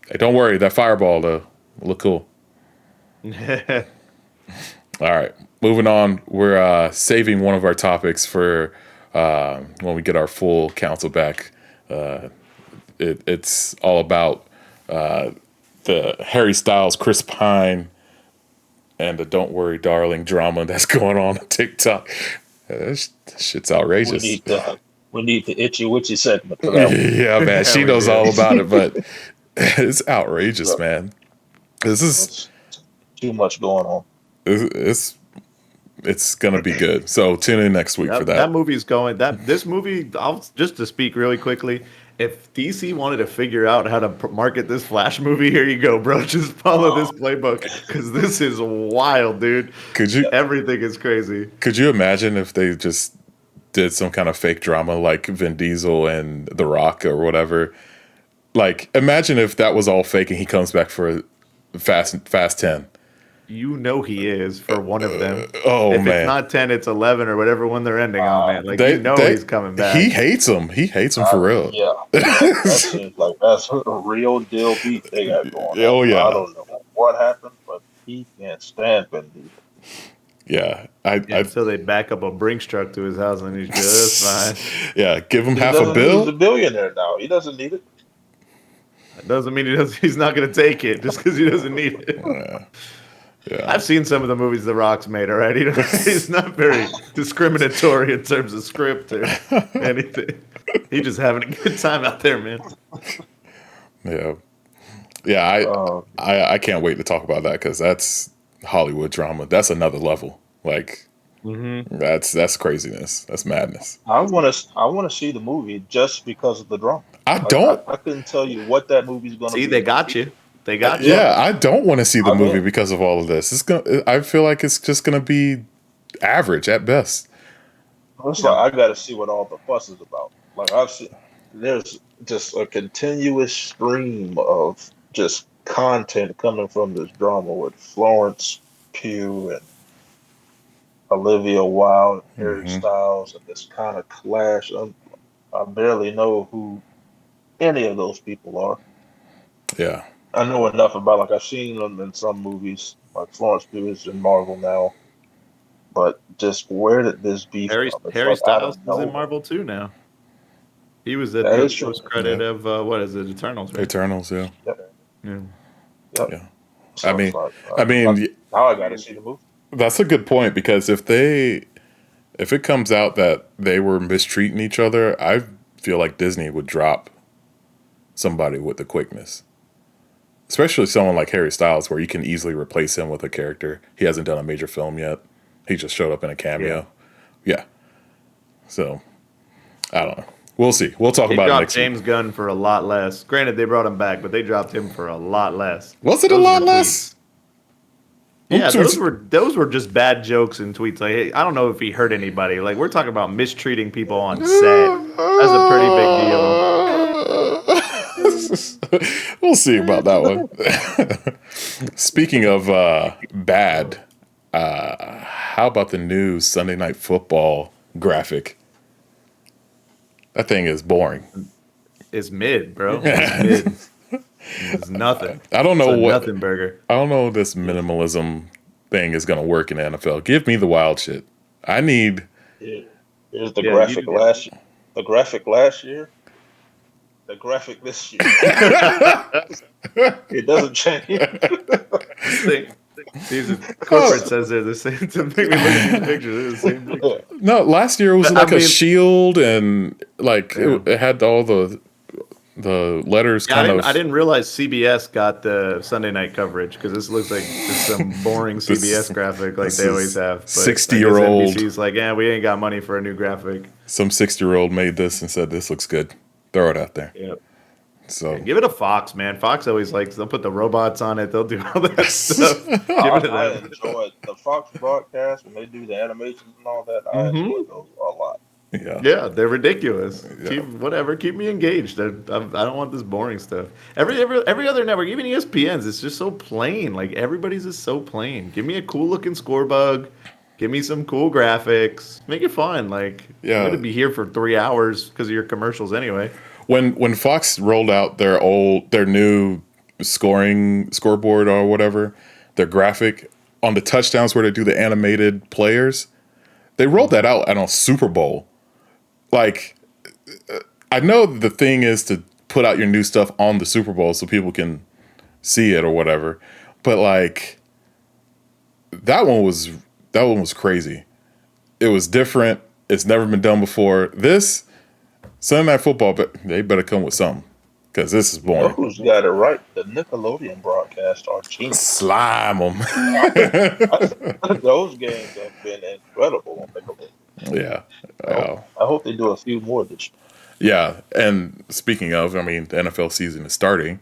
S1: Hey, don't worry. That fireball, though, will look cool. All right. Moving on. We're saving one of our topics for when we get our full council back. It's all about the Harry Styles, Chris Pine, and the "Don't Worry, Darling" drama that's going on TikTok. That shit's outrageous.
S2: We need the itchy witchy segment for that one.
S1: Yeah, man. She knows all about it, but it's outrageous, man. This is
S2: too much going on.
S1: It's gonna be good. So tune in next week for that.
S3: That movie's going. This movie. Just to speak really quickly. If DC wanted to figure out how to market this Flash movie, here you go, bro. Just follow this playbook because this is wild, dude. Everything is crazy.
S1: Could you imagine if they just did some kind of fake drama like Vin Diesel and The Rock or whatever? Like, imagine if that was all fake and he comes back for Fast 10.
S3: You know he is for one of them. If
S1: man.
S3: It's not 10, it's 11 or whatever one they're ending on, man. Like, he's coming back.
S1: He hates him. He hates him for real.
S2: Yeah. That seems like that's a real deal beat they got going on.
S1: Oh, yeah.
S2: I don't know what happened, but he can't stand Vin Diesel.
S1: Yeah.
S3: So they back up a Brinks truck to his house and he's just fine.
S1: Yeah, give him half
S2: a
S1: bill.
S2: He's a billionaire now. He doesn't need it.
S3: That doesn't mean he's not going to take it just because he doesn't need it.
S1: Yeah.
S3: I've seen some of the movies The Rock's made, all right? He's not very discriminatory in terms of script or anything. He's just having a good time out there, man.
S1: Yeah. Yeah, I can't wait to talk about that because that's Hollywood drama. That's another level. Like, that's craziness. That's madness.
S2: I want to see the movie just because of the drama.
S1: I
S2: couldn't tell you what that movie's going to be.
S3: See, they got you. They got you.
S1: Yeah, I don't want to see the movie because of all of this. I feel like it's just gonna be average at best.
S2: It's like I got to see what all the fuss is about. Like there's just a continuous stream of just content coming from this drama with Florence Pugh and Olivia Wilde, Harry Styles, and this kind of clash. I barely know who any of those people are.
S1: Yeah.
S2: I know enough about, like, I've seen them in some movies, like Florence Pugh is in Marvel now, but just where did this beef come?
S3: Harry Styles is in Marvel too now. He was at the post credit of what is it, Eternals? Right?
S1: Eternals, yeah.
S2: Yep.
S3: Yeah.
S1: Yeah.
S2: So
S1: I mean,
S2: now I got to see the movie.
S1: That's a good point because if it comes out that they were mistreating each other, I feel like Disney would drop somebody with the quickness. Especially someone like Harry Styles, where you can easily replace him with a character. He hasn't done a major film yet. He just showed up in a cameo. Yeah. So, I don't know. We'll see. We'll talk about it next
S3: James Gunn for a lot less. Granted, they brought him back, but they dropped him for a lot less.
S1: Was it a lot less?
S3: Yeah,
S1: tweets?
S3: those were just bad jokes and tweets. Like, hey, I don't know if he hurt anybody. Like, we're talking about mistreating people on set. That's a pretty big deal.
S1: We'll see about that one. Speaking of bad, how about the new Sunday Night Football graphic? That thing is boring.
S3: It's mid, bro. It's mid. It's nothing.
S1: I don't know
S3: It's a
S1: what
S3: nothing burger.
S1: I don't know if this minimalism thing is going to work in the NFL. Give me the wild shit. I need.
S2: Here's the
S3: Yeah,
S2: graphic last year. The graphic last year. The graphic this year. It doesn't change.
S3: These corporate says they're the same. To make me look at these pictures, they're the same picture.
S1: No, last year it was
S3: But,
S1: like
S3: I
S1: a
S3: mean-
S1: shield and like
S3: Yeah.
S1: it had all the letters
S3: Yeah,
S1: kind of.
S3: I didn't realize CBS got the Sunday night coverage because this looks like just some boring CBS graphic like
S1: this
S3: they always
S1: is
S3: have. But
S1: 60-year-old.
S3: NBC's like, yeah, we ain't got money for a new graphic.
S1: Some 60-year-old made this and said this looks good. Throw it out there.
S3: Yep.
S1: So
S3: Give it a Fox, man. Fox always likes. They'll put the robots on it. They'll do all that stuff. Give it to
S2: I
S3: them.
S2: enjoy the Fox broadcast when they do the animations and all that. I enjoy those a lot.
S1: yeah.
S3: Yeah, they're ridiculous.
S1: Yeah.
S3: Keep me engaged. I don't want this boring stuff. Every other network, even ESPN's, it's just so plain. Like everybody's is so plain. Give me a cool looking score bug. Give me some cool graphics. Make it fun. Like
S1: Yeah.
S3: I'm gonna be here for 3 hours because of your commercials anyway.
S1: When Fox rolled out their new scoreboard or whatever, their graphic on the touchdowns where they do the animated players, they rolled that out at a Super Bowl. Like, I know the thing is to put out your new stuff on the Super Bowl so people can see it or whatever, but like that one was crazy. It was different. It's never been done before. This Sunday Night Football, but they better come with something because this is boring.
S2: Who's got it right? The Nickelodeon broadcasts are genius.
S1: Slime them.
S2: Those games have been incredible on Nickelodeon.
S1: Yeah.
S2: I hope they do a few more this year.
S1: Yeah. And speaking of, I mean, the NFL season is starting.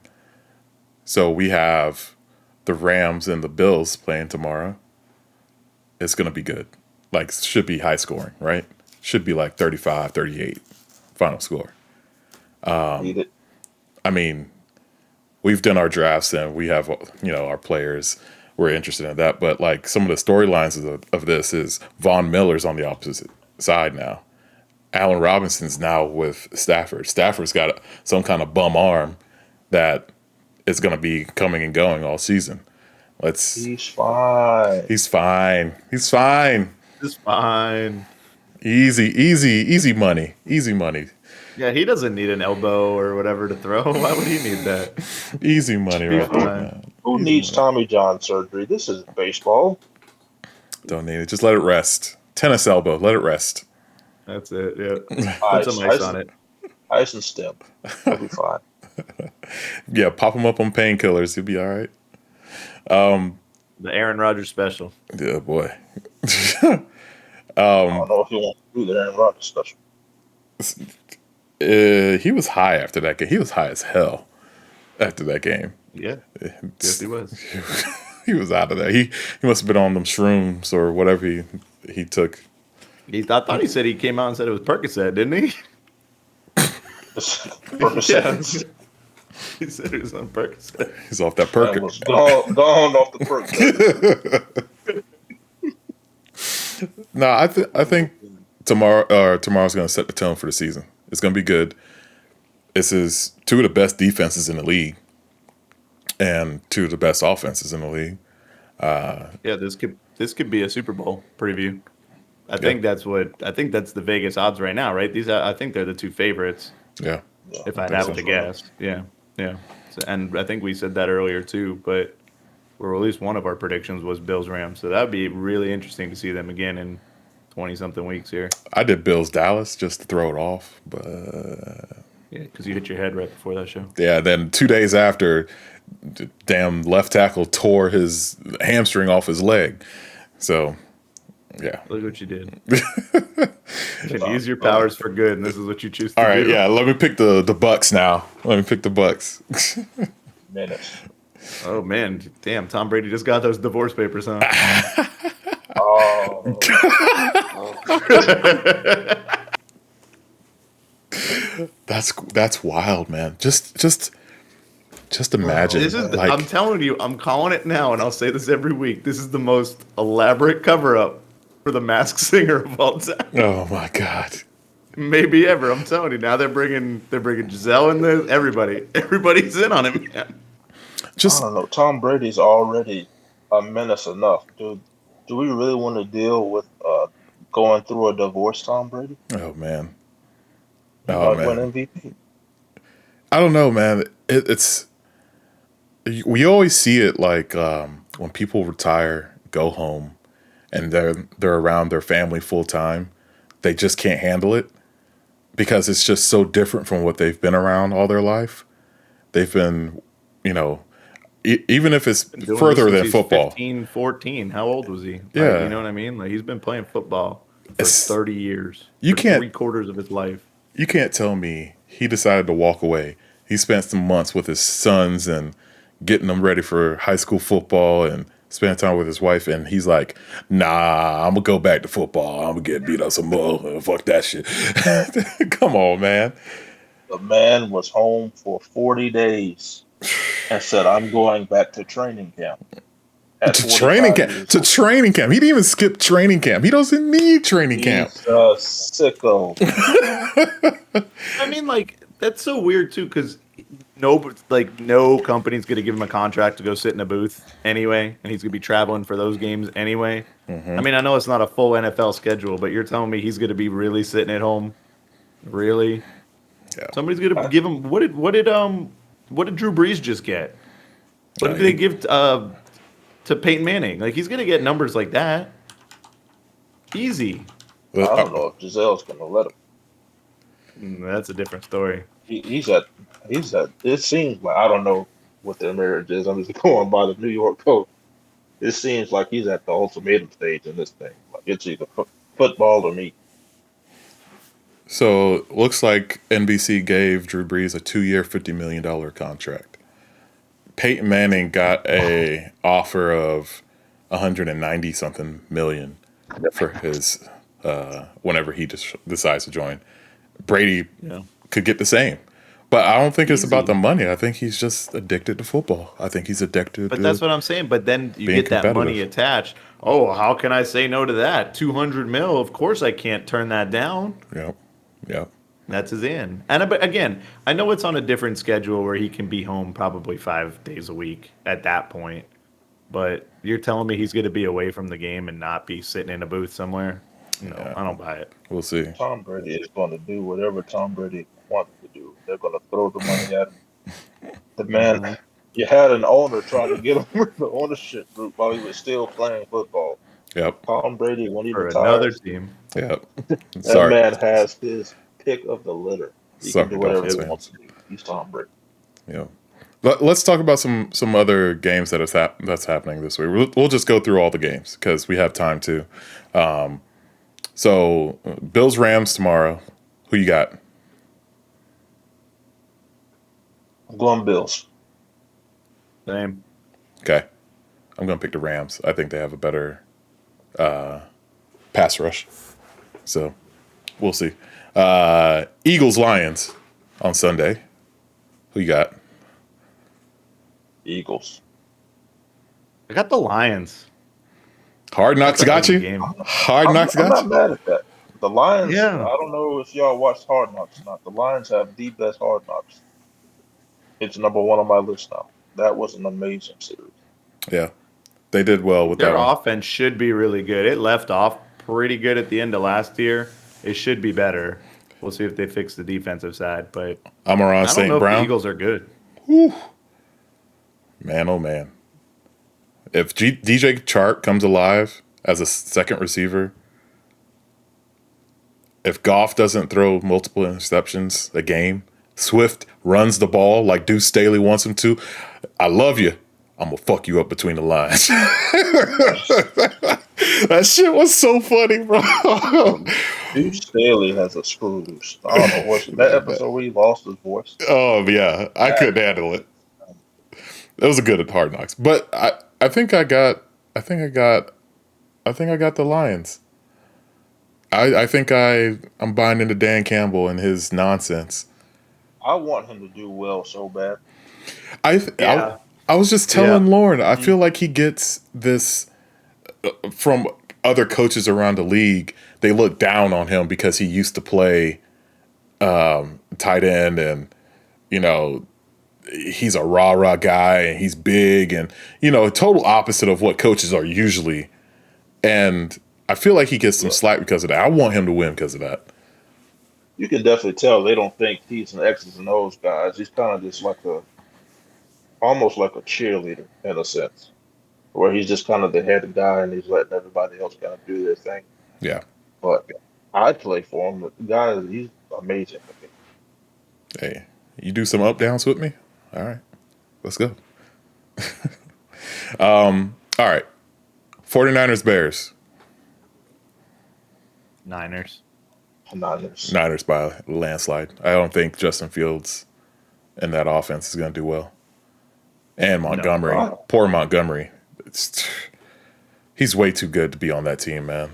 S1: So we have the Rams and the Bills playing tomorrow. It's going to be good. Like, should be high scoring, right? Should be like 35-38 final score.
S2: Need it.
S1: I mean, we've done our drafts and we have, our players. We're interested in that. But like some of the storylines of this is Von Miller's on the opposite side now. Allen Robinson's now with Stafford. Stafford's got some kind of bum arm that is going to be coming and going all season.
S2: He's fine.
S1: He's fine. He's fine.
S3: It's fine.
S1: Easy money. Easy money.
S3: Yeah, he doesn't need an elbow or whatever to throw. Why would he need that?
S1: Easy money
S3: Be
S1: right there,
S3: fine.
S1: man.
S2: Who needs Tommy John surgery? This isn't baseball.
S1: Don't need it. Just let it rest. Tennis elbow. Let it rest.
S3: That's it. Yeah.
S2: Ice,
S3: Put some ice on it.
S2: Ice and stem. He'll be fine.
S1: Yeah, pop him up on painkillers. He'll be all right.
S3: The Aaron Rodgers special.
S1: Yeah, boy.
S2: I don't know if he wants to do the Aaron Rodgers special.
S1: He was high after that game. He was high as hell after that game.
S3: Yeah. Yes, he was.
S1: He was out of there. He must have been on them shrooms or whatever he took.
S3: I thought he said he came out and said it was Percocet, didn't he?
S2: Percocet.
S3: He said it was on Percocet.
S1: He's off that
S2: That
S1: perk.
S2: was gone off the Percocet.
S1: No, I think tomorrow's going to set the tone for the season. It's going to be good. This is two of the best defenses in the league and two of the best offenses in the league.
S3: Yeah, this could be a Super Bowl preview. I think that's the Vegas odds right now, right? I think they're the two favorites.
S1: Yeah.
S3: If I'd have to guess. Yeah. So, and I think we said that earlier too, but or at least one of our predictions was Bills Rams. So that would be really interesting to see them again in 20-something weeks here.
S1: I did Bills Dallas just to throw it off, but
S3: Yeah, because you hit your head right before that show.
S1: yeah, then 2 days after, the damn left tackle tore his hamstring off his leg. So, yeah.
S3: Look what you did. You can use your powers for good, and this is what you choose to
S1: All right,
S3: do.
S1: yeah, let me pick the Bucks now. Let me pick the Bucks.
S2: Minutes.
S3: Oh man, damn! Tom Brady just got those divorce papers, huh?
S2: Oh,
S1: That's wild, man. Just imagine,
S3: This is, I'm
S1: like,
S3: telling you, I'm calling it now, and I'll say this every week. This is the most elaborate cover up for the Masked Singer of all time,
S1: oh my god,
S3: maybe ever. I'm telling you, now they're bringing Giselle in there. Everybody's in on it, man.
S2: I
S1: just
S2: don't know. Tom Brady's already a menace enough, dude. Do we really want to deal with going through a divorce, Tom Brady?
S1: oh man,
S2: He
S1: oh
S2: might win
S1: man.
S2: MVP.
S1: I don't know, man. It's we always see it like when people retire, go home, and they're around their family full time. They just can't handle it because it's just so different from what they've been around all their life. They've been, you know, even if it's
S3: Been doing this
S1: further
S3: since
S1: than
S3: he's
S1: football.
S3: 15, 14. How old was he? Like,
S1: Yeah.
S3: you know what I mean? Like he's been playing football for
S1: It's
S3: 30 years.
S1: you
S3: For
S1: can't
S3: three-quarters of his life.
S1: you can't tell me he decided to walk away. He spent some months with his sons and getting them ready for high school football and spending time with his wife. And he's like, nah, I'm going to go back to football. I'm going to get beat up some more. Fuck that shit. Come on, man.
S2: The man was home for 40 days and said, "I'm going back to training camp." At
S1: To training
S2: 45
S1: camp.
S2: years
S1: To
S2: old.
S1: training camp. He didn't even skip training camp. He doesn't need training camp.
S2: He's a sicko.
S3: I mean, like that's so weird too, because no company's gonna give him a contract to go sit in a booth anyway, and he's gonna be traveling for those games anyway. I mean, I know it's not a full NFL schedule, but you're telling me he's gonna be really sitting at home, really?
S1: Yeah.
S3: Somebody's gonna give him what did Drew Brees just get? What did they give to Peyton Manning? Like he's gonna get numbers like that, easy.
S2: I don't know if Giselle's going to let him.
S3: That's a different story.
S2: He's at, it seems like, I don't know what their marriage is. I'm just going by the New York Post. It seems like he's at the ultimatum stage in this thing. Like it's either football or me.
S1: So looks like NBC gave Drew Brees a 2-year, $50 million contract. Peyton Manning got a offer of 190 something million for his whenever he just decides to join. Brady
S3: Yeah.
S1: could get the same. But I don't think it's about
S3: Easy.
S1: the money. I think he's just addicted to football. I think he's addicted
S3: But
S1: to
S3: that's what I'm saying. But then you
S1: being
S3: get that money
S1: competitive.
S3: attached. Oh, how can I say no to that? 200 mil. Of course I can't turn that down.
S1: Yep. Yep.
S3: That's his in. But again, I know it's on a different schedule where he can be home probably 5 days a week at that point. But you're telling me he's going to be away from the game and not be sitting in a booth somewhere? No,
S1: Yeah.
S3: I don't buy it.
S1: We'll see.
S2: Tom Brady is going to do whatever Tom Brady wants to do. They're going to throw the money at him. The man, you had an owner trying to get him with the ownership group while he was still playing football.
S1: Yep.
S2: Tom Brady, when he
S3: For another
S2: retires,
S3: team.
S1: Yep.
S2: that
S1: Sorry.
S2: man has his pick of the litter. He
S1: Sorry,
S2: can do whatever he
S1: Dolphins
S2: wants to do. He's Tom Brady.
S1: Yeah. Let's talk about some other games that's happening this week. We'll just go through all the games because we have time to. So Bills Rams tomorrow. Who you got?
S2: I'm going Bills.
S3: Same.
S1: Okay. I'm going to pick the Rams. I think they have a better pass rush. So we'll see. Eagles Lions on Sunday. Who you got?
S2: Eagles.
S3: I got the Lions.
S1: Hard Knocks got you?
S3: Game.
S1: Hard Knocks
S2: I'm
S1: got
S2: not
S1: you?
S2: mad at that. The Lions,
S3: Yeah.
S2: I don't know if y'all watched Hard Knocks or not. The Lions have the best Hard Knocks. It's number one on my list now. That was an amazing series.
S1: Yeah. They did well with
S3: Their
S1: that one.
S3: offense should be really good. It left off pretty good at the end of last year. It should be better. We'll see if they fix the defensive side. But
S1: Amon
S3: I don't
S1: St.
S3: know if the
S1: Brown.
S3: Eagles are good.
S1: Man, oh man. If DJ Chark comes alive as a second receiver, if Goff doesn't throw multiple interceptions a game, Swift runs the ball like Deuce Staley wants him to, I love you. I'm going to fuck you up between the lines. That shit was so funny, bro.
S2: Deuce Staley has a screws. I don't know what's that episode where he lost his voice.
S1: Oh, yeah. I couldn't handle it. It was a good Hard Knocks, but I think I got the Lions. I think I'm buying into Dan Campbell and his nonsense.
S2: I want him to do well so bad.
S3: Yeah.
S1: I was just telling Lauren, I
S3: Mm-hmm.
S1: feel like he gets this from other coaches around the league. They look down on him because he used to play tight end, and you know he's a rah guy and he's big, and total opposite of what coaches are usually. And I feel like he gets some slack because of that. I want him to win because of that.
S2: You can definitely tell they don't think he's an X's and O's guy. He's kind of just almost like a cheerleader in a sense, where he's just kind of the head guy and he's letting everybody else kind of do their thing.
S1: Yeah.
S2: But I'd play for him. The guy, he's amazing to me.
S1: Hey, you do some up downs with me? All right. Let's go. All right. 49ers, Bears.
S3: Niners.
S2: Niners.
S1: By a landslide. I don't think Justin Fields and that offense is going to do well. And Montgomery.
S2: No.
S1: Poor Montgomery. He's way too good to be on that team, man.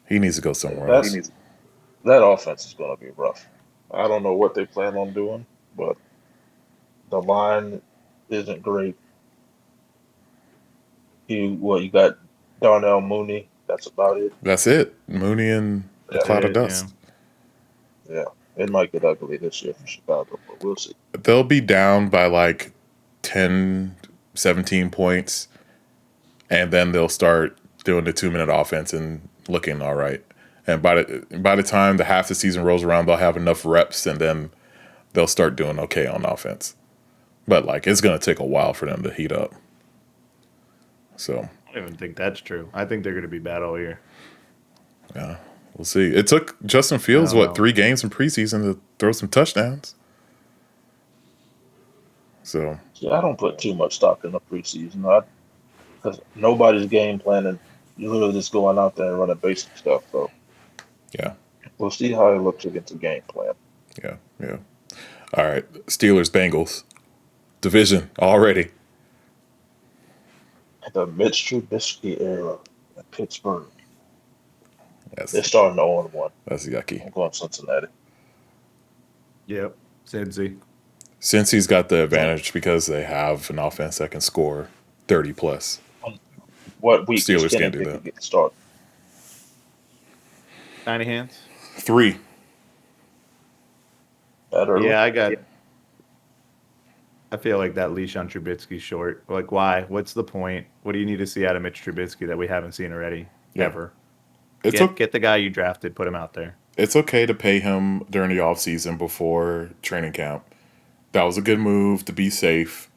S1: He needs to go somewhere else.
S2: That offense is going to be rough. I don't know what they plan on doing, but the line isn't great. You got Darnell Mooney. That's about it.
S1: That's it. Mooney and a cloud of dust.
S2: Yeah. It might get ugly this year for Chicago, but we'll see.
S1: They'll be down by like 10, 17 points, and then they'll start doing the 2-minute offense and looking all right. And by the time the half the season rolls around, they'll have enough reps, and then they'll start doing okay on offense. But like, it's going to take a while for them to heat up. So
S3: I don't even think that's true. I think they're going to be bad all year.
S1: yeah, we'll see. It took Justin Fields 3 games in preseason to throw some touchdowns. So
S2: I don't put too much stock in the preseason because nobody's game planning. You're literally just going out there and running basic stuff. So
S1: yeah,
S2: we'll see how it looks against the game plan.
S1: yeah. All right, Steelers, Bengals, division already.
S2: The Mitch Trubisky era in Pittsburgh.
S1: Yes,
S2: They're starting 0-1.
S1: That's yucky.
S2: I'm going Cincinnati.
S3: Yep. Cincy.
S1: Cincy's got the advantage because they have an offense that can score 30 plus.
S2: What week
S1: Steelers
S2: does Kenny
S1: can't do
S2: Pickett
S1: that.
S2: get started?
S3: Tiny hands.
S1: 3.
S2: That early?
S3: Yeah, I feel like that leash on Trubisky's short. Like, why? What's the point? What do you need to see out of Mitch Trubisky that we haven't seen already?
S1: Yeah.
S3: Ever.
S1: It's
S3: Get the guy you drafted, put him out there.
S1: It's okay to pay him during the offseason before training camp. That was a good move to be safe.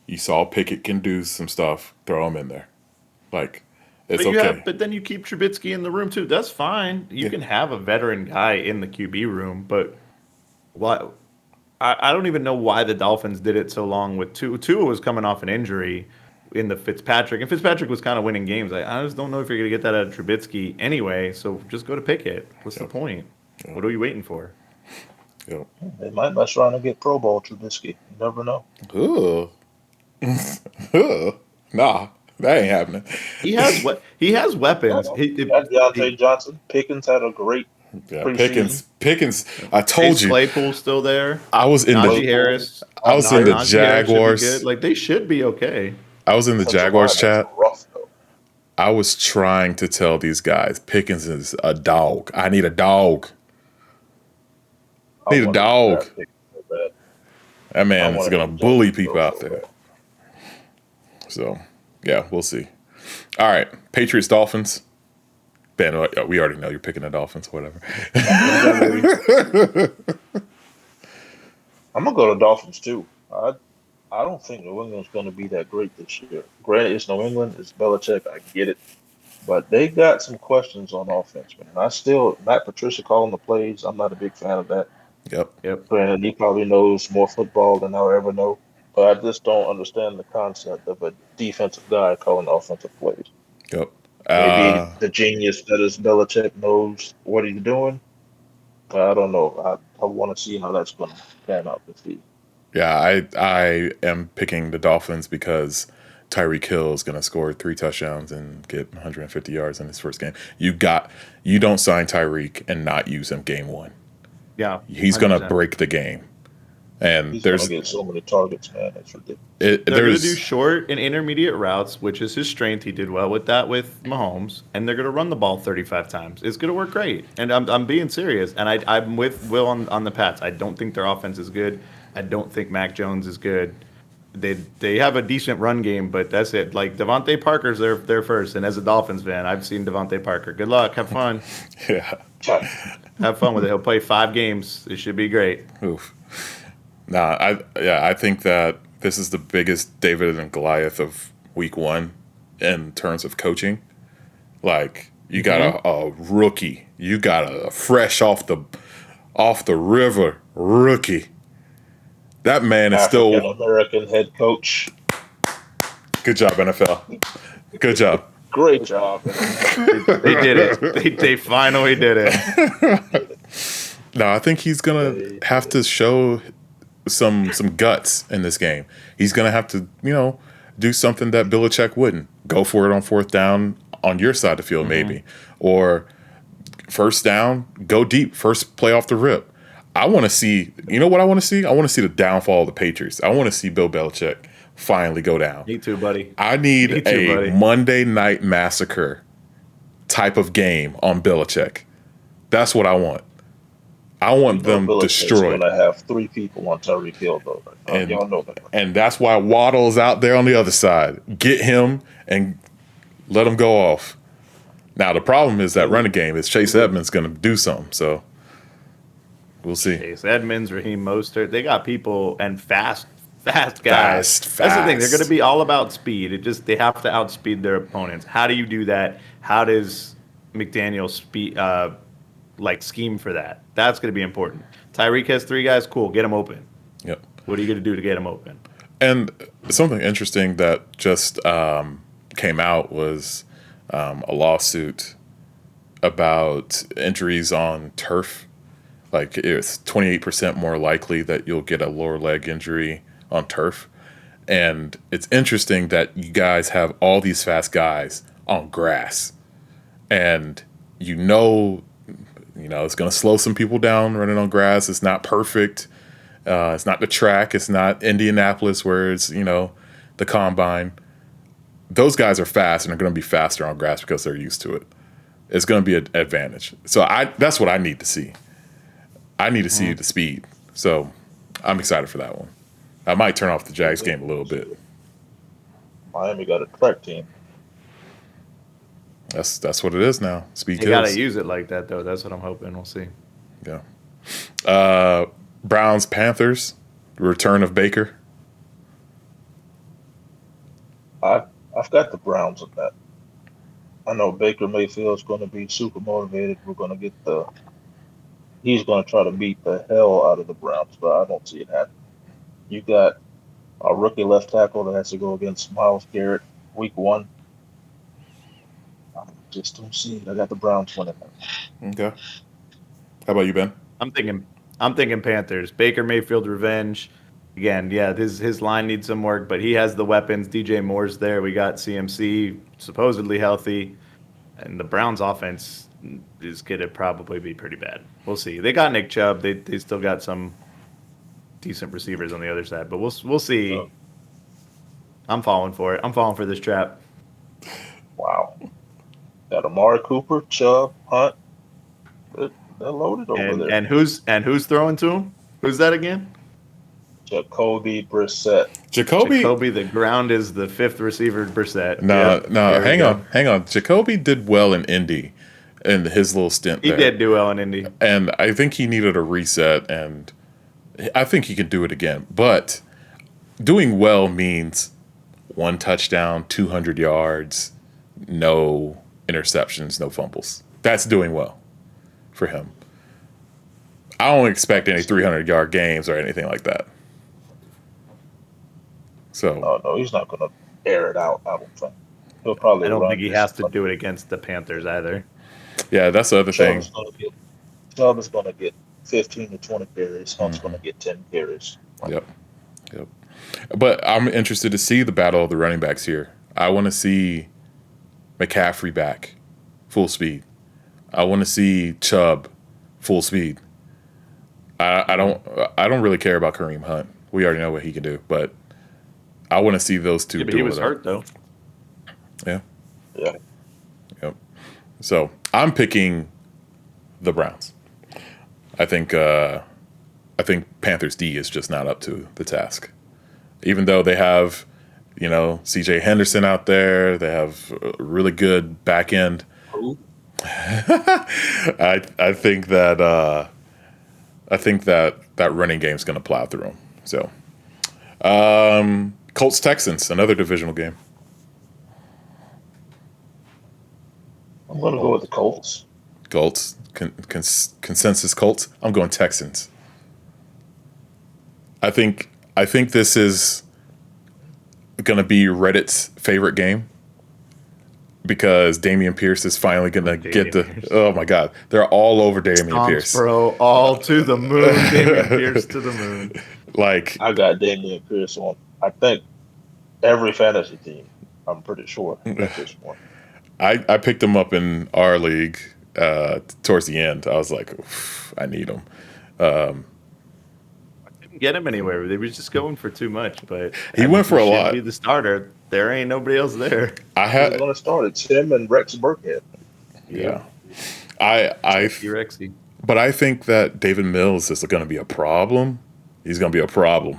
S1: You saw Pickett can do some stuff. Throw him in there. Like, it's okay.
S3: But then you keep Trubisky in the room too. That's fine. You can have a veteran guy in the QB room, but why? I don't even know why the Dolphins did it so long with Tua. Tua was coming off an injury in the Fitzpatrick, and Fitzpatrick was kind of winning games. I just don't know if you're going to get that out of Trubisky anyway, so just go to Pickett. What's the point? What are you waiting for?
S1: Yep.
S2: They might mess around and get Pro Bowl Trubisky. You never know.
S1: Ugh. Nah, that ain't happening.
S3: He has weapons.
S2: Got Deontay Johnson. Pickens had a great
S1: Pickens. I told you.
S3: Claypool's still there.
S1: I was in
S3: Najee
S1: the
S3: Harris.
S1: I was in the
S3: Najee Harris should be
S1: Jaguars.
S3: good. Like, they should be okay.
S1: I was in the Jaguars chat.
S2: Rough, though.
S1: I was trying to tell these guys Pickens is a dog. I need a dog. Need a dog. That man is going to bully people out there. So, yeah, we'll see. All right, Patriots, Dolphins. Ben, we already know you're picking the Dolphins, whatever.
S2: I'm going to go to Dolphins, too. I don't think New England's going to be that great this year. Granted, it's New England. It's Belichick. I get it. But they got some questions on offense, man. Matt Patricia calling the plays. I'm not a big fan of that.
S1: Yep.
S2: Granted, he probably knows more football than I'll ever know. But I just don't understand the concept of a defensive guy calling offensive plays.
S1: Yep.
S2: Maybe the genius that is Belichick knows what he's doing. But I don't know. I want to see how that's going to pan out this season.
S1: Yeah, I am picking the Dolphins because Tyreek Hill is going to score 3 touchdowns and get 150 yards in his first game. You don't sign Tyreek and not use him game 1.
S3: Yeah,
S1: He's going to break the game. And
S2: He's going to get so many targets, man. It's ridiculous.
S3: They're going to do short and intermediate routes, which is his strength. He did well with that with Mahomes, and they're going to run the ball 35 times. It's going to work great, and I'm being serious. And I'm with Will on the Pats. I don't think their offense is good. I don't think Mac Jones is good. They have a decent run game, but that's it. Like Devontae Parker's their first, and as a Dolphins fan, I've seen Devontae Parker. Good luck, have fun.
S1: Yeah,
S3: have fun with it. He'll play 5 games. It should be great.
S1: Oof. I think that this is the biggest David and Goliath of week 1 in terms of coaching. Like you got a rookie, you got a fresh off the river rookie. That man is still
S2: American head coach.
S1: Good job, NFL. Good job.
S2: Great job.
S3: They did it. They finally did it.
S1: No, I think he's gonna have to show some guts in this game. He's gonna have to, do something that Belichick wouldn't. Go for it on 4th down on your side of the field, maybe. Or first down, go deep, first play off the rip. I want to see, what I want to see? I want to see the downfall of the Patriots. I want to see Bill Belichick finally go down.
S3: Me too, buddy.
S1: I need a Monday Night Massacre type of game on Belichick. That's what I want. I want them destroyed.
S2: I have 3 people on Tyreek Hill, though.
S1: And,
S2: y'all know that.
S1: And that's why Waddle's out there on the other side. Get him and let him go off. Now, the problem is that running game is Chase Edmonds going to do something, so we'll see.
S3: Chase Edmonds, Raheem Mostert, they got people and fast guys. That's the thing. They're going to be all about speed. They have to outspeed their opponents. How do you do that? How does McDaniel scheme for that? That's going to be important. Tyreek has 3 guys. Cool. Get them open.
S1: Yep.
S3: What are you going to do to get them open?
S1: And something interesting that just came out was a lawsuit about injuries on turf. Like it's 28% more likely that you'll get a lower leg injury on turf. And it's interesting that you guys have all these fast guys on grass. And it's going to slow some people down running on grass. It's not perfect. It's not the track. It's not Indianapolis where it's, the combine. Those guys are fast and are going to be faster on grass because they're used to it. It's going to be an advantage. So that's what I need to see. I need to see the speed. So I'm excited for that one. I might turn off the Jags game a little bit.
S2: Miami got a track team.
S1: That's what it is now. Speed kills.
S3: You got to use it like that, though. That's what I'm hoping. We'll see.
S1: Yeah. Browns, Panthers, return of Baker.
S2: I've got the Browns in that. I know Baker Mayfield's going to be super motivated. We're going to get he's going to try to beat the hell out of the Browns, but I don't see it happening. You got a rookie left tackle that has to go against Myles Garrett week 1. I just don't see it. I got the Browns winning that.
S1: Okay. How about you, Ben?
S3: I'm thinking Panthers. Baker Mayfield revenge. Again, yeah, his line needs some work, but he has the weapons. DJ Moore's there. We got CMC supposedly healthy. And the Browns offense is going to probably be pretty bad. We'll see. They got Nick Chubb. They still got some decent receivers on the other side, but we'll see. Oh. I'm falling for it. I'm falling for this trap.
S2: Wow. Got Amari Cooper, Chubb, Hunt. They're loaded over there.
S3: And who's throwing to him? Who's that again?
S2: Jacoby Brissett.
S3: Jacoby, the ground is the 5th receiver, Brissett.
S1: No, hang on. Jacoby did well in Indy in his little stint there.
S3: He did do well in Indy.
S1: And I think he needed a reset, and I think he could do it again. But doing well means 1 touchdown, 200 yards, no interceptions, no fumbles. That's doing well for him. I don't expect any 300-yard games or anything like that. So
S2: no, he's not going to air it out. I don't think he'll probably.
S3: I don't think he has to do it against the Panthers either.
S1: Yeah, that's the other thing.
S2: Chubb is going to get 15 to 20 carries. Hunt's going to get 10 carries.
S1: Yep. Yep. But I'm interested to see the battle of the running backs here. I want to see McCaffrey back, full speed. I want to see Chubb, full speed. I don't really care about Kareem Hunt. We already know what he can do, but I want to see those two.
S3: Yeah, but he was hurt though.
S1: Yeah.
S2: Yeah.
S1: Yep. So I'm picking the Browns. I think Panthers D is just not up to the task. Even though they have, C.J. Henderson out there, they have a really good back end.
S2: Who?
S1: I think that running game's going to plow through them. So, Colts Texans, another divisional game.
S2: I'm going to go with the Colts.
S1: Colts, consensus Colts. I'm going Texans. I think this is going to be Reddit's favorite game because Dameon Pierce is finally going to get the. Oh my God, they're all over Dameon Pierce,
S3: bro, all to the moon. Dameon Pierce to the moon.
S1: Like
S2: I got Dameon Pierce on. I think every fantasy team. I'm pretty sure at this point.
S1: I picked him up in our league towards the end. I was like, I need him.
S3: Didn't get him anywhere. They were just going for too much, but
S1: He went for a lot.
S3: Be the starter. There ain't nobody else there.
S2: Who's going to start? It's him and Rex Burkhead.
S1: Yeah.
S3: Rexy.
S1: But I think that David Mills is going to be a problem. He's going to be a problem.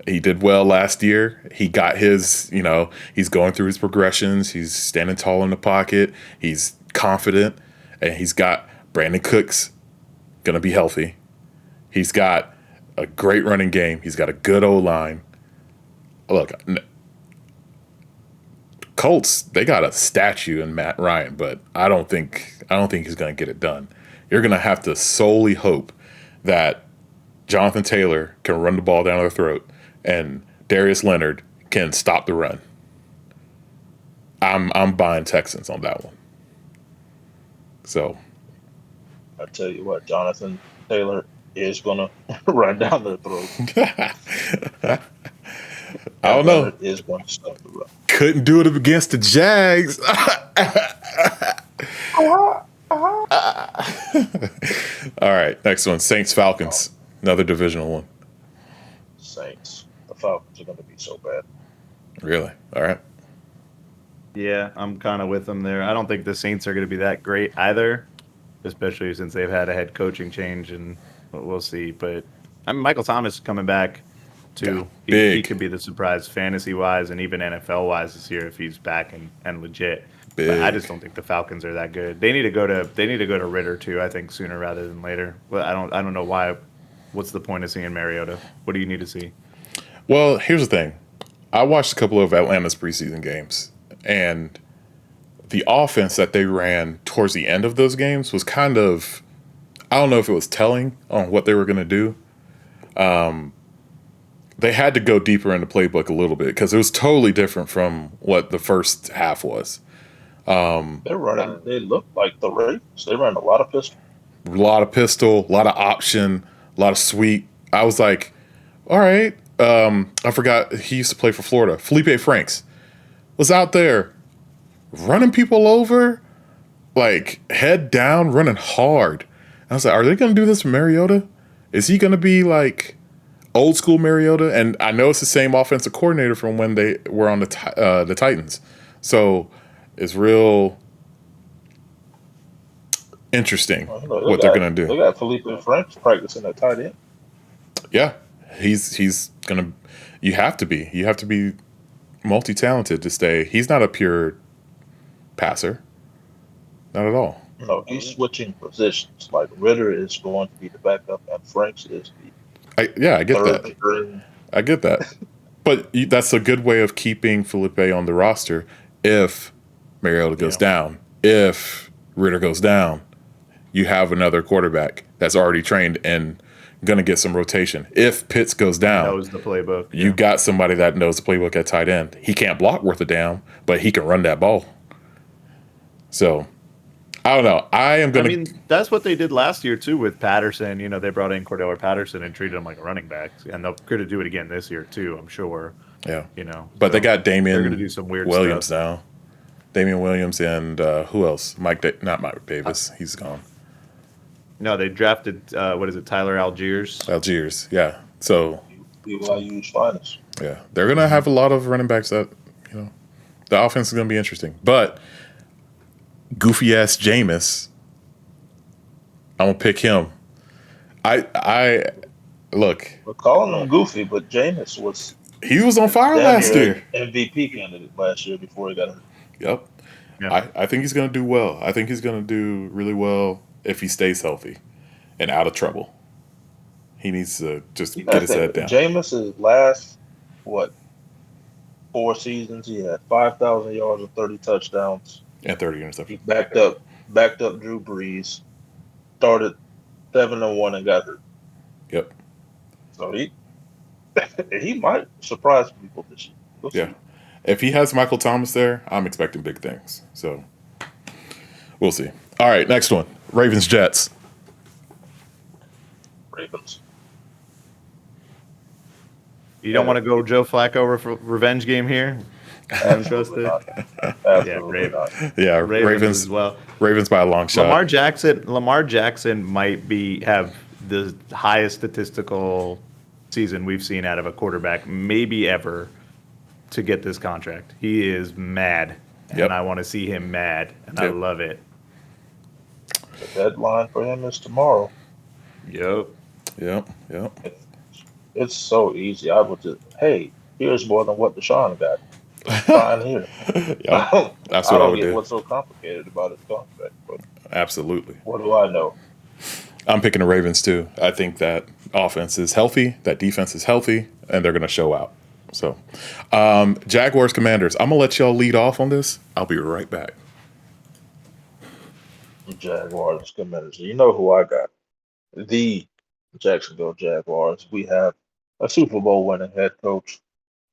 S1: He did well last year. He got his, he's going through his progressions. He's standing tall in the pocket. He's confident. And he's got Brandon Cooks going to be healthy. He's got a great running game. He's got a good O-line. Look, Colts, they got a statue in Matt Ryan, but I don't think he's going to get it done. You're going to have to solely hope that Jonathan Taylor can run the ball down their throat and Darius Leonard can stop the run. I'm buying Texans on that one. So
S2: I tell you what, Jonathan Taylor is gonna run down their throat.
S1: I don't know.
S2: Is going to stop the run.
S1: Couldn't do it against the Jags. All right, next one. Saints Falcons. Another divisional one.
S2: Saints. The Falcons are going to be so bad.
S1: Really? All right.
S3: Yeah, I'm kind of with them there. I don't think the Saints are going to be that great either, especially since they've had a head coaching change, and we'll see. But Michael Thomas coming back too.
S1: Yeah,
S3: he could be the surprise fantasy-wise and even NFL-wise this year if he's back and legit.
S1: Big.
S3: But I just don't think the Falcons are that good. They need to go to Ritter too. I think sooner rather than later. Well, I don't know why. What's the point of seeing Mariota? What do you need to see?
S1: Well, here's the thing. I watched a couple of Atlanta's preseason games, and the offense that they ran towards the end of those games was kind of, I don't know if it was telling on what they were going to do. They had to go deeper in the playbook a little bit because it was totally different from what the first half was.
S2: They're running. They look like the Ravens. They ran a lot of pistol.
S1: A lot of pistol, a lot of option, a lot of sweep. I was like, all right. I forgot he used to play for Florida. Felipe Franks was out there running people over, like head down, running hard. And I was like, are they going to do this for Mariota? Is he going to be like old school Mariota? And I know it's the same offensive coordinator from when they were on the Titans. So it's real interesting what they're going to do.
S2: They got Felipe Franks practicing at tight end.
S1: Yeah, he's going to. You have to be multi-talented to stay. He's not a pure passer, not at all.
S2: No, he's switching positions. Like Ritter is going to be the backup, and Franks is
S1: I get that.
S2: string.
S1: I get that. But that's a good way of keeping Felipe on the roster if Mariota goes down. If Ritter goes down, you have another quarterback that's already trained and going to get some rotation. If Pitts goes down,
S3: knows the playbook.
S1: You got somebody that knows the playbook at tight end. He can't block worth a damn, but he can run that ball. So I don't know.
S3: I mean, that's what they did last year too with Patterson. You know, they brought in Cordell Patterson and treated him like a running back, and they're going to do it again this year too. I'm sure.
S1: Yeah.
S3: You know,
S1: but they got Damian.
S3: They're going to do some weird
S1: Williams
S3: stuff.
S1: now. Damian Williams and who else? Not Mike Davis. He's gone.
S3: No, they drafted Tyler Algiers.
S1: Algiers, yeah. So
S2: BYU's finest.
S1: yeah, they're gonna have a lot of running backs that the offense is gonna be interesting. But goofy ass Jameis, I'm gonna pick him. I look.
S2: We're calling him goofy, but Jameis was
S1: He was on fire last year.
S2: MVP candidate last year before he got hurt.
S1: Yep.
S3: Yeah.
S1: I think he's gonna do well. I think he's gonna do really well if he stays healthy and out of trouble. He needs to just get his head down.
S2: Jameis's last 4 seasons, he had 5,000 yards and 30 touchdowns
S1: and 30 interceptions.
S2: He backed up Drew Brees, started 7-1 and got hurt.
S1: Yep.
S2: So he might surprise people this year.
S1: Yeah. If he has Michael Thomas there, I'm expecting big things. So we'll see. All right, next one. Ravens Jets.
S2: Ravens.
S3: You don't want to go Joe Flacco for revenge game here?
S2: Absolutely not. Absolutely not.
S1: Yeah,
S3: Ravens as well.
S1: Ravens by a long shot.
S3: Lamar Jackson might have the highest statistical season we've seen out of a quarterback, maybe ever, to get this contract. He is mad, and I want to see him mad, and I love it.
S2: The deadline for him is tomorrow.
S3: Yep.
S2: It's so easy. I would just, hey, here's more than what Deshaun got. Fine here.
S1: That's what I would do.
S2: What's so complicated about his contract, but
S1: absolutely.
S2: What do I know?
S1: I'm picking the Ravens too. I think that offense is healthy, that defense is healthy, and they're going to show out. So, Jaguars Commanders. I'm gonna let y'all lead off on this. I'll be right back.
S2: Jaguars Commanders. You know who I got? The Jacksonville Jaguars. We have a Super Bowl winning head coach.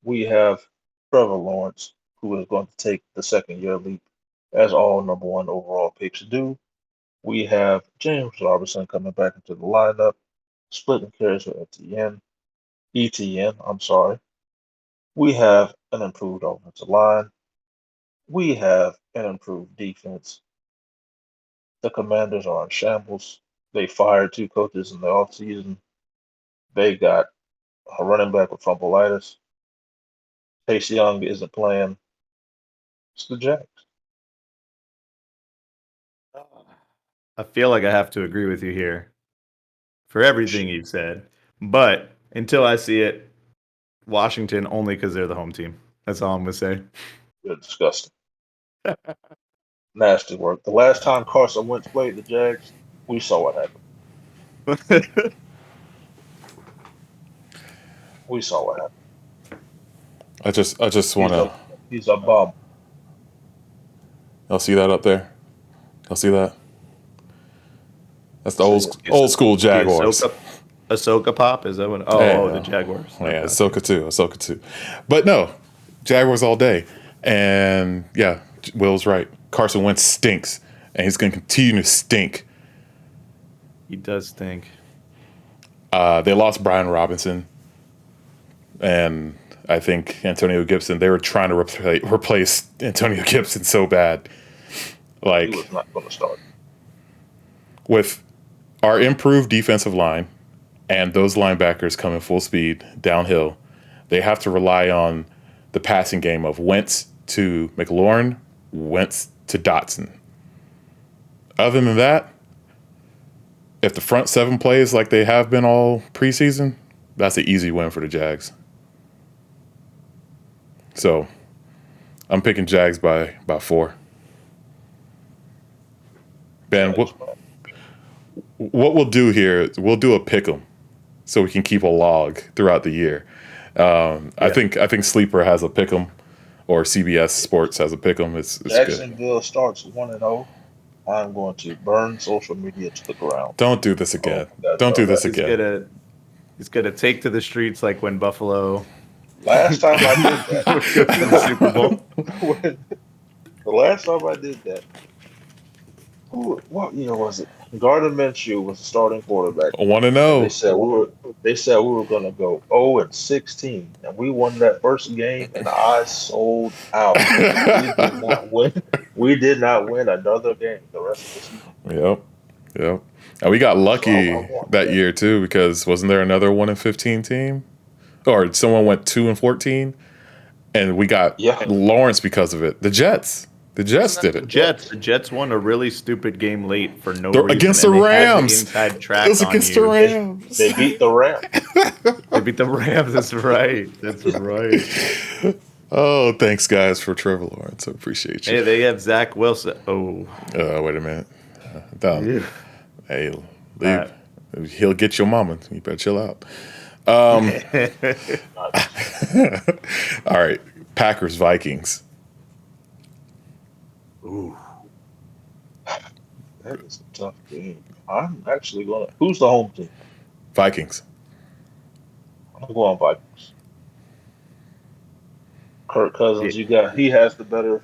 S2: We have Trevor Lawrence, who is going to take the second-year leap, as all number 1 overall picks do. We have James Robinson coming back into the lineup, splitting carries with ETN. I'm sorry. We have an improved offensive line. We have an improved defense. The Commanders are in shambles. They fired 2 coaches in the offseason. They got a running back with fumbleitis. Chase Young isn't playing. It's the Jags.
S3: I feel like I have to agree with you here for everything you've said. But until I see it, Washington only because they're the home team. That's all I'm going to say.
S2: You're disgusting. Nasty work. The last time Carson Wentz played the Jags, we saw what happened. We saw what happened.
S1: I just want to.
S2: He's a bum.
S1: Y'all see that up there? Y'all see that? That's the old school Jaguars.
S3: Ahsoka Pop? Is that what? The Jaguars.
S1: Yeah, Ahsoka too. But no, Jaguars all day. And yeah, Will's right. Carson Wentz stinks, and he's going to continue to stink.
S3: He does stink.
S1: They lost Brian Robinson, and I think Antonio Gibson. They were trying to replace Antonio Gibson so bad. Like,
S2: he was not going to start.
S1: With our improved defensive line and those linebackers coming full speed downhill, they have to rely on the passing game of Wentz to McLaurin, Wentz to Dotson. Other than that, if the front 7 plays like they have been all preseason, that's an easy win for the Jags. So I'm picking Jags by 4. Ben, what we'll do here is we'll do a pick 'em so we can keep a log throughout the year. I think Sleeper has a pick 'em, or CBS Sports has a pick 'em. It's
S2: Jacksonville
S1: good.
S2: Starts 1-0. I'm going to burn social media to the ground.
S1: Don't do this again. Don't do this again.
S3: He's gonna take to the streets like when Buffalo.
S2: Last time I did that,
S3: to the Super Bowl.
S2: The last time I did that, What year was it? Gardner Minshew was the starting quarterback,
S1: I want to
S2: and
S1: know.
S2: they said we were going to go 0-16, and we won that first game, and I sold out. We did not win. We did not win another game the rest of the season.
S1: Yep. Yep. And we got
S2: So I
S1: lucky
S2: want
S1: that
S2: that.
S1: year too, because wasn't there another 1-15 team? Or someone went 2-14, and we got
S2: Yeah,
S1: Lawrence because of it. The Jets. The Jets
S3: Wasn't that
S1: did
S3: the
S1: it.
S3: Jets? The Jets won a really stupid game late for no
S1: They're
S3: reason,
S1: against the
S3: and they had the
S1: Rams.
S3: inside
S1: It was
S3: track on
S1: against the
S3: you.
S1: Rams.
S2: they beat the Rams.
S3: They beat the Rams. That's right. That's right.
S1: Oh, thanks guys for Trevor Lawrence. I appreciate
S3: Hey,
S1: you.
S3: they have Zach Wilson. Oh,
S1: Wait a minute. Done.
S3: yeah.
S1: Hey,
S3: Uh,
S1: leave. He'll get your mama. You better chill out. All right. Packers, Vikings.
S3: Ooh.
S2: That is a tough game. I'm actually going to. Who's the home team?
S1: Vikings.
S2: I'm going Vikings. Kirk
S3: Yeah.
S2: Cousins, he has the better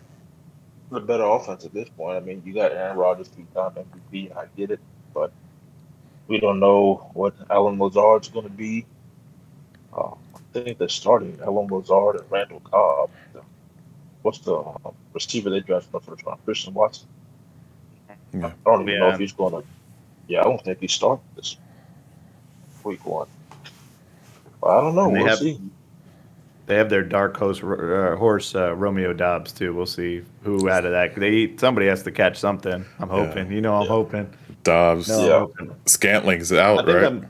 S2: offense at this point. I mean, you got Aaron Rodgers, two-time MVP. I get it, but we don't know what Alan Lazard's going to be. I think they're starting Alan Lazard and Randall Cobb. What's the receiver they drafted in the first round? Christian Watson. I
S1: Yeah.
S2: don't even know if
S3: Yeah.
S2: he's going to. Yeah, I don't think he's starting this week one. But I don't know.
S3: And
S2: We'll see.
S3: they have their dark horse Romeo Dobbs too. We'll see who out of that. Somebody has to catch something. I'm hoping. You know, I'm
S2: Yeah,
S3: hoping. No,
S1: Dobbs.
S3: I'm
S2: yeah.
S3: hoping.
S1: Scantling's
S3: I
S1: out,
S3: think
S1: right?
S3: I'm.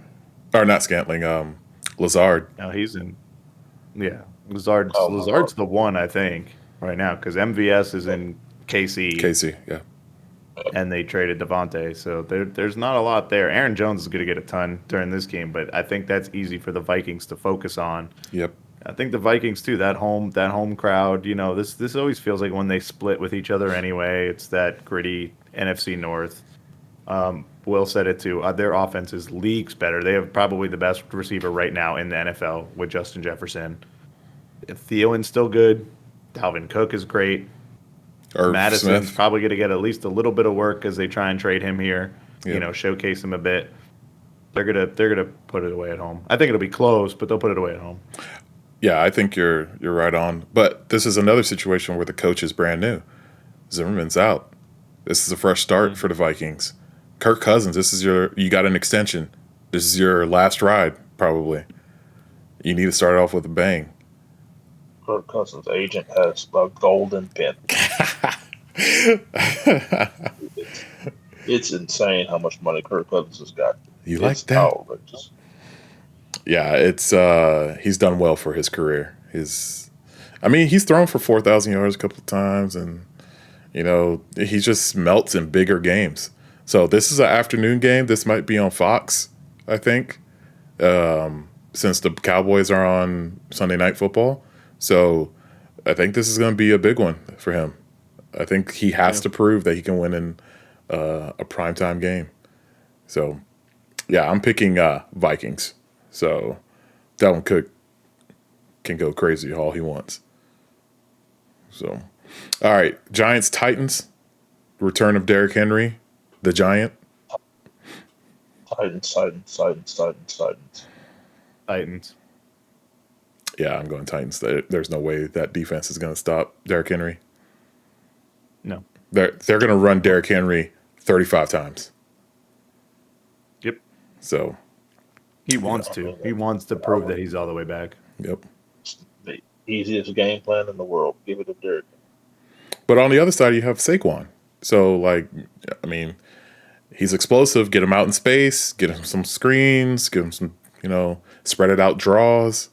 S1: Or not Scantling. Lazard.
S3: No, he's in. Yeah,
S2: Oh my God.
S3: Lazard's the one I think right now because MVS is in KC
S1: Casey. Yeah.
S3: and they traded Devontae, so there's not a lot there. Aaron Jones is going to get a ton during this game, but I think that's easy for the Vikings to focus on.
S1: Yep.
S3: I think the Vikings too. That home crowd. You know, this always feels like when they split with each other anyway. It's that gritty NFC North. Will said it too. Their offense is leagues better. They have probably the best receiver right now in the NFL with Justin Jefferson. Thiel's still good. Dalvin Cook is great.
S1: Irv
S3: Madison's
S1: Smith.
S3: probably going to get at least a little bit of work as they try and trade him here.
S1: Yep.
S3: You know, showcase him a bit. They're gonna put it away at home. I think it'll be close, but they'll put it away at home.
S1: Yeah, I think you're right on. But this is another situation where the coach is brand new. Zimmerman's out. This is a fresh start for the Vikings. Kirk Cousins, you got an extension. This is your last ride, probably. You need to start off with a bang.
S2: Kirk Cousins' agent has a golden pen. It's insane how much money Kirk Cousins has got.
S1: You like
S2: It's
S1: that?
S2: outrageous.
S1: Yeah, it's he's done well for his career. He's thrown for 4,000 yards a couple of times, and he just melts in bigger games. So this is an afternoon game. This might be on Fox, I think, since the Cowboys are on Sunday Night Football. So I think this is going to be a big one for him. I think he has to prove that he can win in a primetime game. So, yeah, I'm picking Vikings. So Dalvin Cook can go crazy all he wants. So, all right, Giants, Titans, return of Derrick Henry, the Giant.
S2: Titans, Titans, Titans, Titans, Titans.
S3: Titans.
S1: Yeah, I'm going Titans. There's no way that defense is going to stop Derrick Henry.
S3: No.
S1: They're going to run Derrick Henry 35 times.
S3: Yep.
S1: So,
S3: He wants to. He wants to prove that he's all the way back.
S1: yep.
S2: The easiest game plan in the world. Give it to Derrick.
S1: But on the other side, you have Saquon. So, he's explosive. Get him out in space. Get him some screens. Give him some, spread it out draws.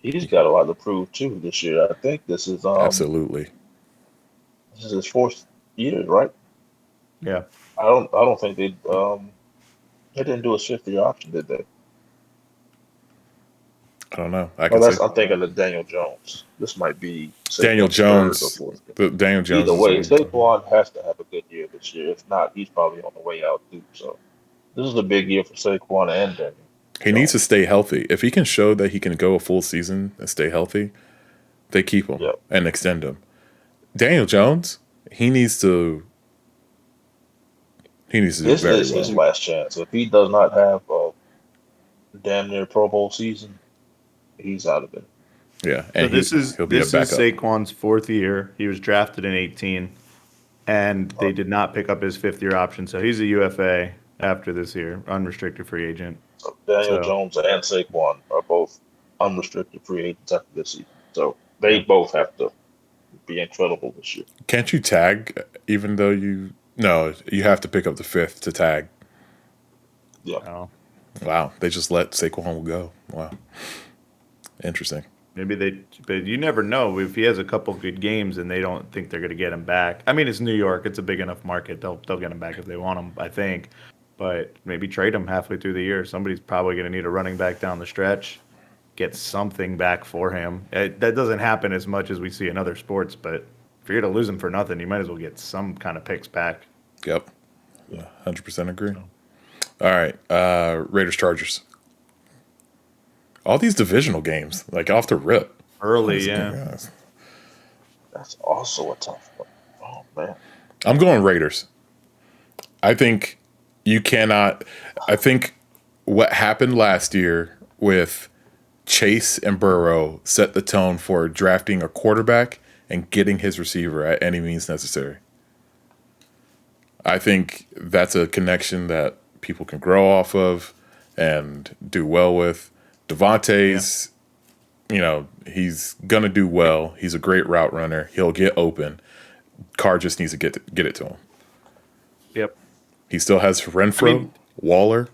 S2: He's got a lot to prove too this year. I think this is
S1: Absolutely.
S2: this is his fourth year, right?
S3: Yeah.
S2: I don't think they didn't do a 50 option, did they?
S1: I don't know. I
S2: Well,
S1: can say
S2: I'm thinking of Daniel Jones. This might be
S1: Daniel
S2: Saquon's third or
S1: Jones.
S2: fourth.
S1: Daniel Jones.
S2: Either way,
S1: is
S2: Saquon has to have a good year this year. If not, he's probably on the way out too. So this is a big year for Saquon and Daniel.
S1: he needs to stay healthy. If he can show that he can go a full season and stay healthy, they keep him
S2: Yep.
S1: and extend him. Daniel Jones, he needs to He needs to do
S2: This
S1: very
S2: is his
S1: well.
S2: last chance. If he does not have a damn near Pro Bowl season, he's out of it.
S1: Yeah,
S3: So
S1: and he'll be a
S3: this is
S1: backup.
S3: Saquon's fourth year. He was drafted in 18, and they did not pick up his fifth-year option. So he's a UFA after this year, unrestricted free agent.
S2: So Daniel
S3: So
S2: Jones and Saquon are both unrestricted free agents after this season. So they
S3: yeah,
S2: both have to be incredible this year.
S1: Can't you tag even though no, you have to pick up the fifth to tag.
S2: Yeah.
S3: well,
S1: Wow, they just let Saquon go. Wow, interesting.
S3: maybe but you never know if he has a couple good games and they don't think they're going to get him back. I mean, it's New York; it's a big enough market. They'll get him back if they want him, I think. But maybe trade him halfway through the year. Somebody's probably going to need a running back down the stretch. Get something back for him. That doesn't happen as much as we see in other sports, but if you're going to lose him for nothing, you might as well get some kind of picks back.
S1: Yep, 100% agree. All right, Raiders Chargers. All these divisional games, like off the rip.
S3: Early, yeah.
S1: Guys.
S2: That's also a tough one. Oh, man.
S1: I'm going Raiders. I think you cannot. I think what happened last year with Chase and Burrow set the tone for drafting a quarterback and getting his receiver at any means necessary. I think that's a connection that people can grow off of and do well with. Devontae's, he's gonna do well. He's a great route runner. He'll get open. Carr just needs to get it to him.
S3: Yep.
S1: He still has Renfro, Waller,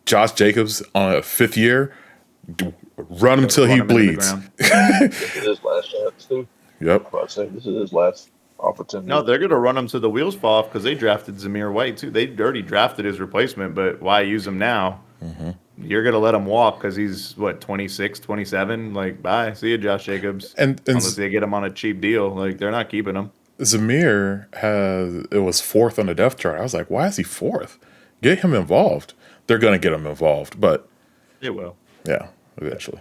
S1: Josh Jacobs on a fifth year. Run him till he bleeds.
S2: This is his last chance, too.
S1: Yep.
S2: I say this is his last opportunity.
S3: No, they're going to run him till the wheels fall off because they drafted Zamir White, too. They already drafted his replacement, but why use him now? Mm-hmm. You're going to let him walk because he's, 26, 27? Like, bye. See you, Josh Jacobs.
S1: And
S3: unless they get him on a cheap deal. Like, they're not keeping him.
S1: Zamir was fourth on the depth chart. I was like, why is he fourth? Get him involved. They're going to get him involved, but
S3: It will.
S1: yeah, eventually.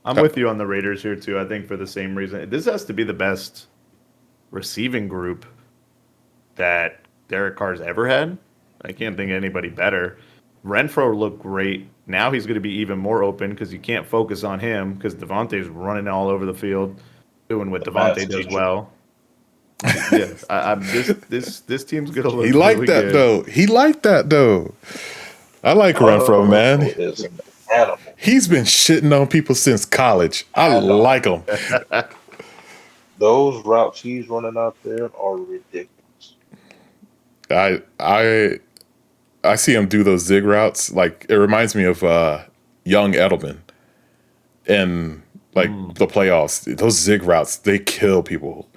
S3: I'm with you on the Raiders here, too, I think for the same reason. This has to be the best receiving group that Derek Carr's ever had. I can't think of anybody better. Renfro looked great. Now he's going to be even more open because you can't focus on him because Devontae's running all over the field, doing what Devontae does well. Yeah, this team's going to look
S1: He liked
S3: really
S1: that,
S3: good.
S1: though. He liked that, though. I like Renfro, man.
S2: Renfro is an animal.
S1: He's been shitting on people since college. I like him.
S2: Those routes he's running out there are ridiculous.
S1: I see him do those zig routes. Like, it reminds me of young Edelman in the playoffs. Those zig routes, they kill people.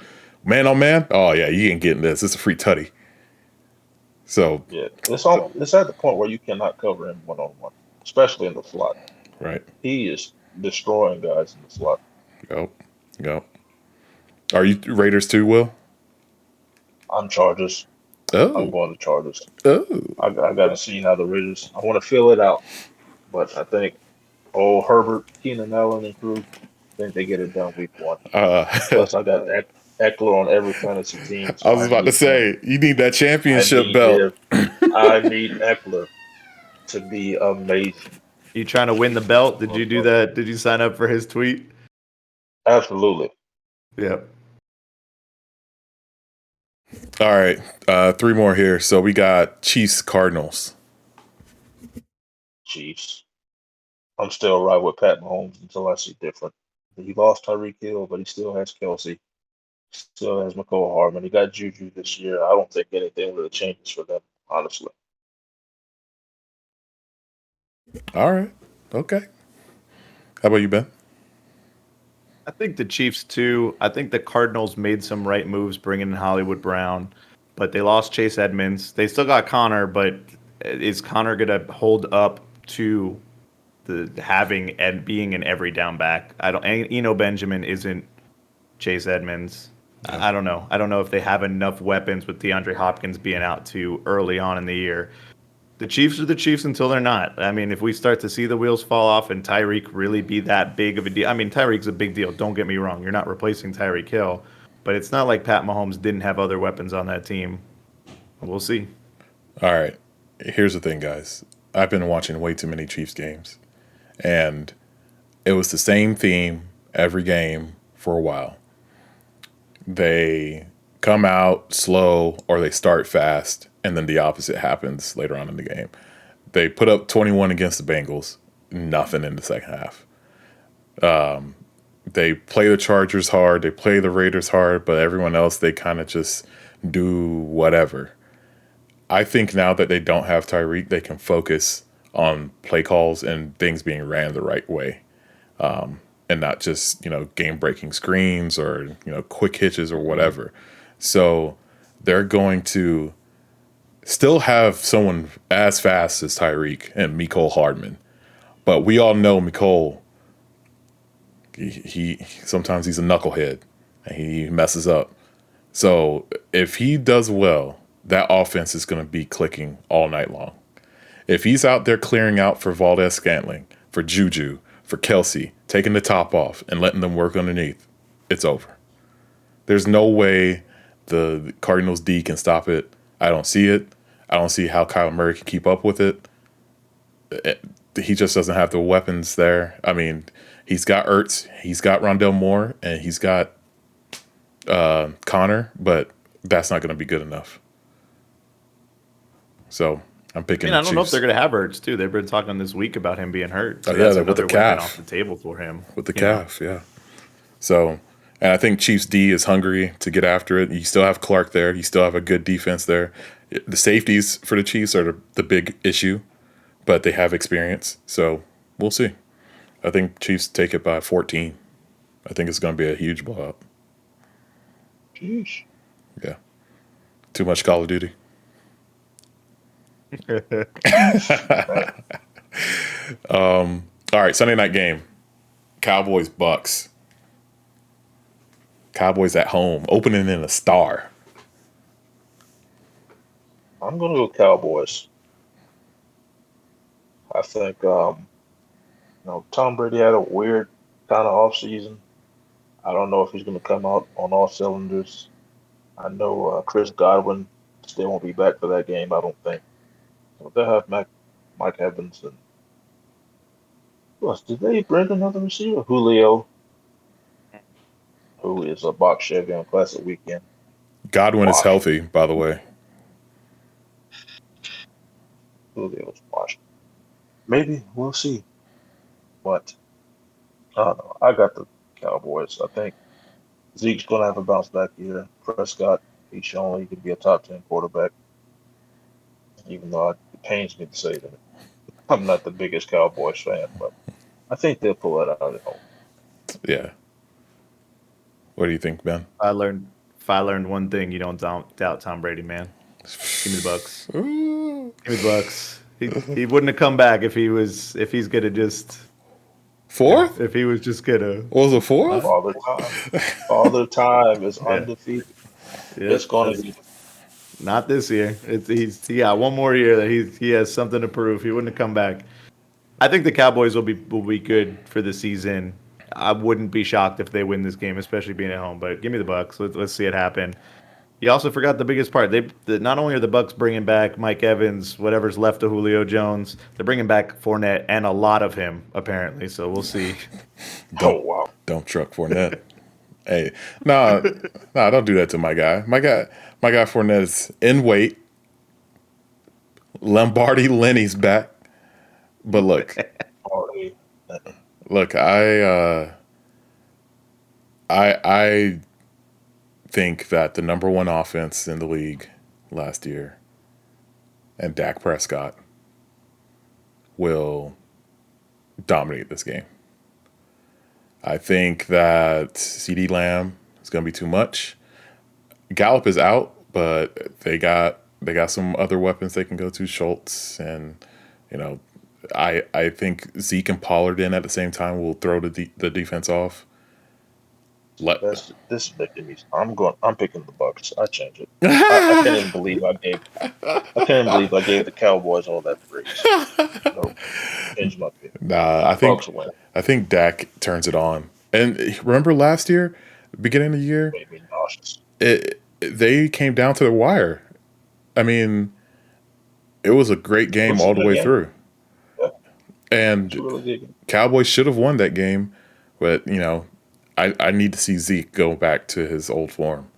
S1: Man on man, oh yeah, you ain't getting this. It's a free tutty. So
S2: Yeah, it's at the point where you cannot cover him one-on-one, especially in the slot.
S1: right.
S2: He is destroying guys in the slot.
S1: Go. Are you Raiders too, Will?
S2: I'm Chargers. I'm
S1: Oh.
S2: going to Chargers.
S1: Oh.
S2: I got to see how the Raiders. I want to feel it out, but I think Herbert, Keenan Allen, and crew, I think they get it done week one. Plus, I got Eckler on every fantasy team. So
S1: I was about to say, you need that championship
S2: I
S1: belt.
S2: need Eckler to be amazing.
S3: You trying to win the belt? Did you do that? Did you sign up for his tweet?
S2: Absolutely.
S3: Yeah.
S1: All right, three more here. So we got Chiefs, Cardinals.
S2: Chiefs. I'm still right with Pat Mahomes until I see different. He lost Tyreek Hill, but he still has Kelsey. Still has McCall Hardman. He got Juju this year. I don't think anything really changes for them, honestly.
S1: All right, okay. How about you, Ben?
S3: I think the Chiefs too. I think the Cardinals made some right moves bringing in Hollywood Brown, but they lost Chase Edmonds. They still got Connor, but is Connor going to hold up to the having and being an every down back? Eno Benjamin isn't Chase Edmonds. I don't know. I don't know if they have enough weapons with DeAndre Hopkins being out too early on in the year. The Chiefs are the Chiefs until they're not. I mean, if we start to see the wheels fall off and Tyreek really be that big of a deal. I mean, Tyreek's a big deal. Don't get me wrong. You're not replacing Tyreek Hill. But it's not like Pat Mahomes didn't have other weapons on that team. We'll see.
S1: All right. Here's the thing, guys. I've been watching way too many Chiefs games, and it was the same theme every game for a while. They come out slow or they start fast, and then the opposite happens later on in the game. They put up 21 against the Bengals, nothing in the second half. They play the Chargers hard, they play the Raiders hard, but everyone else, they kind of just do whatever. I think now that they don't have Tyreek, they can focus on play calls and things being ran the right way, and not just game breaking screens or quick hitches or whatever. So they're going to still have someone as fast as Tyreek and Mecole Hardman, but we all know Mecole. He sometimes he's a knucklehead and he messes up. So if he does well, that offense is going to be clicking all night long. If he's out there clearing out for Valdez-Scantling, for Juju, for Kelsey, taking the top off and letting them work underneath, it's over. There's no way the Cardinals D can stop it. I don't see it. I don't see how Kyler Murray can keep up with it. He just doesn't have the weapons there. I mean, he's got Ertz, he's got Rondell Moore, and he's got Connor, but that's not going to be good enough. So I'm picking.
S3: I don't know if they're going to have Ertz too. They've been talking this week about him being hurt.
S1: So yeah, with the calf
S3: off the table for him.
S1: With the calf, yeah. So, and I think Chiefs D is hungry to get after it. You still have Clark there. You still have a good defense there. The safeties for the Chiefs are the big issue, but they have experience. So we'll see. I think Chiefs take it by 14. I think it's going to be a huge blowout.
S2: Jeez.
S1: Yeah. Too much Call of Duty. All right, Sunday night game. Cowboys Bucks. Cowboys at home, opening in a star.
S2: I'm gonna go Cowboys. I think Tom Brady had a weird kind of offseason. I don't know if he's gonna come out on all cylinders. I know Chris Godwin still won't be back for that game, I don't think. So they'll have Mike Evans and who else? Did they bring another receiver? Julio, who is a box Chevy on Classic Weekend.
S1: Godwin is healthy, by the way.
S2: Julio's washed. Maybe we'll see. But I don't know. I got the Cowboys. I think Zeke's gonna have a bounce back year. Prescott, he's shown he could be a top 10 quarterback. Even though it pains me to say that. I'm not the biggest Cowboys fan, but I think they'll pull it out at home.
S1: Yeah. What do you think, Ben?
S3: If I learned one thing, you don't doubt Tom Brady, man. Give me the Bucks.
S1: Ooh.
S3: Give me the Bucks. He wouldn't have come back if he's gonna just
S1: fourth.
S3: If he was just gonna.
S1: What was it, fourth?
S2: Father Time is undefeated.
S3: Yeah,
S2: it's gonna be.
S3: Not this year. He got one more year that he has something to prove. He wouldn't have come back. I think the Cowboys will be good for the season. I wouldn't be shocked if they win this game, especially being at home. But give me the Bucks. Let's see it happen. You also forgot the biggest part. Not only are the Bucks bringing back Mike Evans, whatever's left of Julio Jones, they're bringing back Fournette and a lot of him apparently. So we'll see.
S1: Don't truck Fournette. Hey, nah, don't do that to my guy. My guy Fournette is in weight. Lombardi Lenny's back. But look, I think that the number one offense in the league last year and Dak Prescott will dominate this game. I think that CeeDee Lamb is going to be too much. Gallup is out, but they got some other weapons they can go to. Schultz and I think Zeke and Pollard in at the same time will throw the defense off.
S2: This is making me. I'm picking the Bucks. I change it. I can't even believe I gave the Cowboys all that praise. No, change my pick.
S1: Nah, I think Dak turns it on. And remember last year, beginning of the year,
S2: made me nauseous.
S1: They came down to the wire. I mean, It was a great game all the way through.
S2: Yeah,
S1: And
S2: it's a really good game.
S1: Cowboys should have won that game, but I need to see Zeke go back to his old form.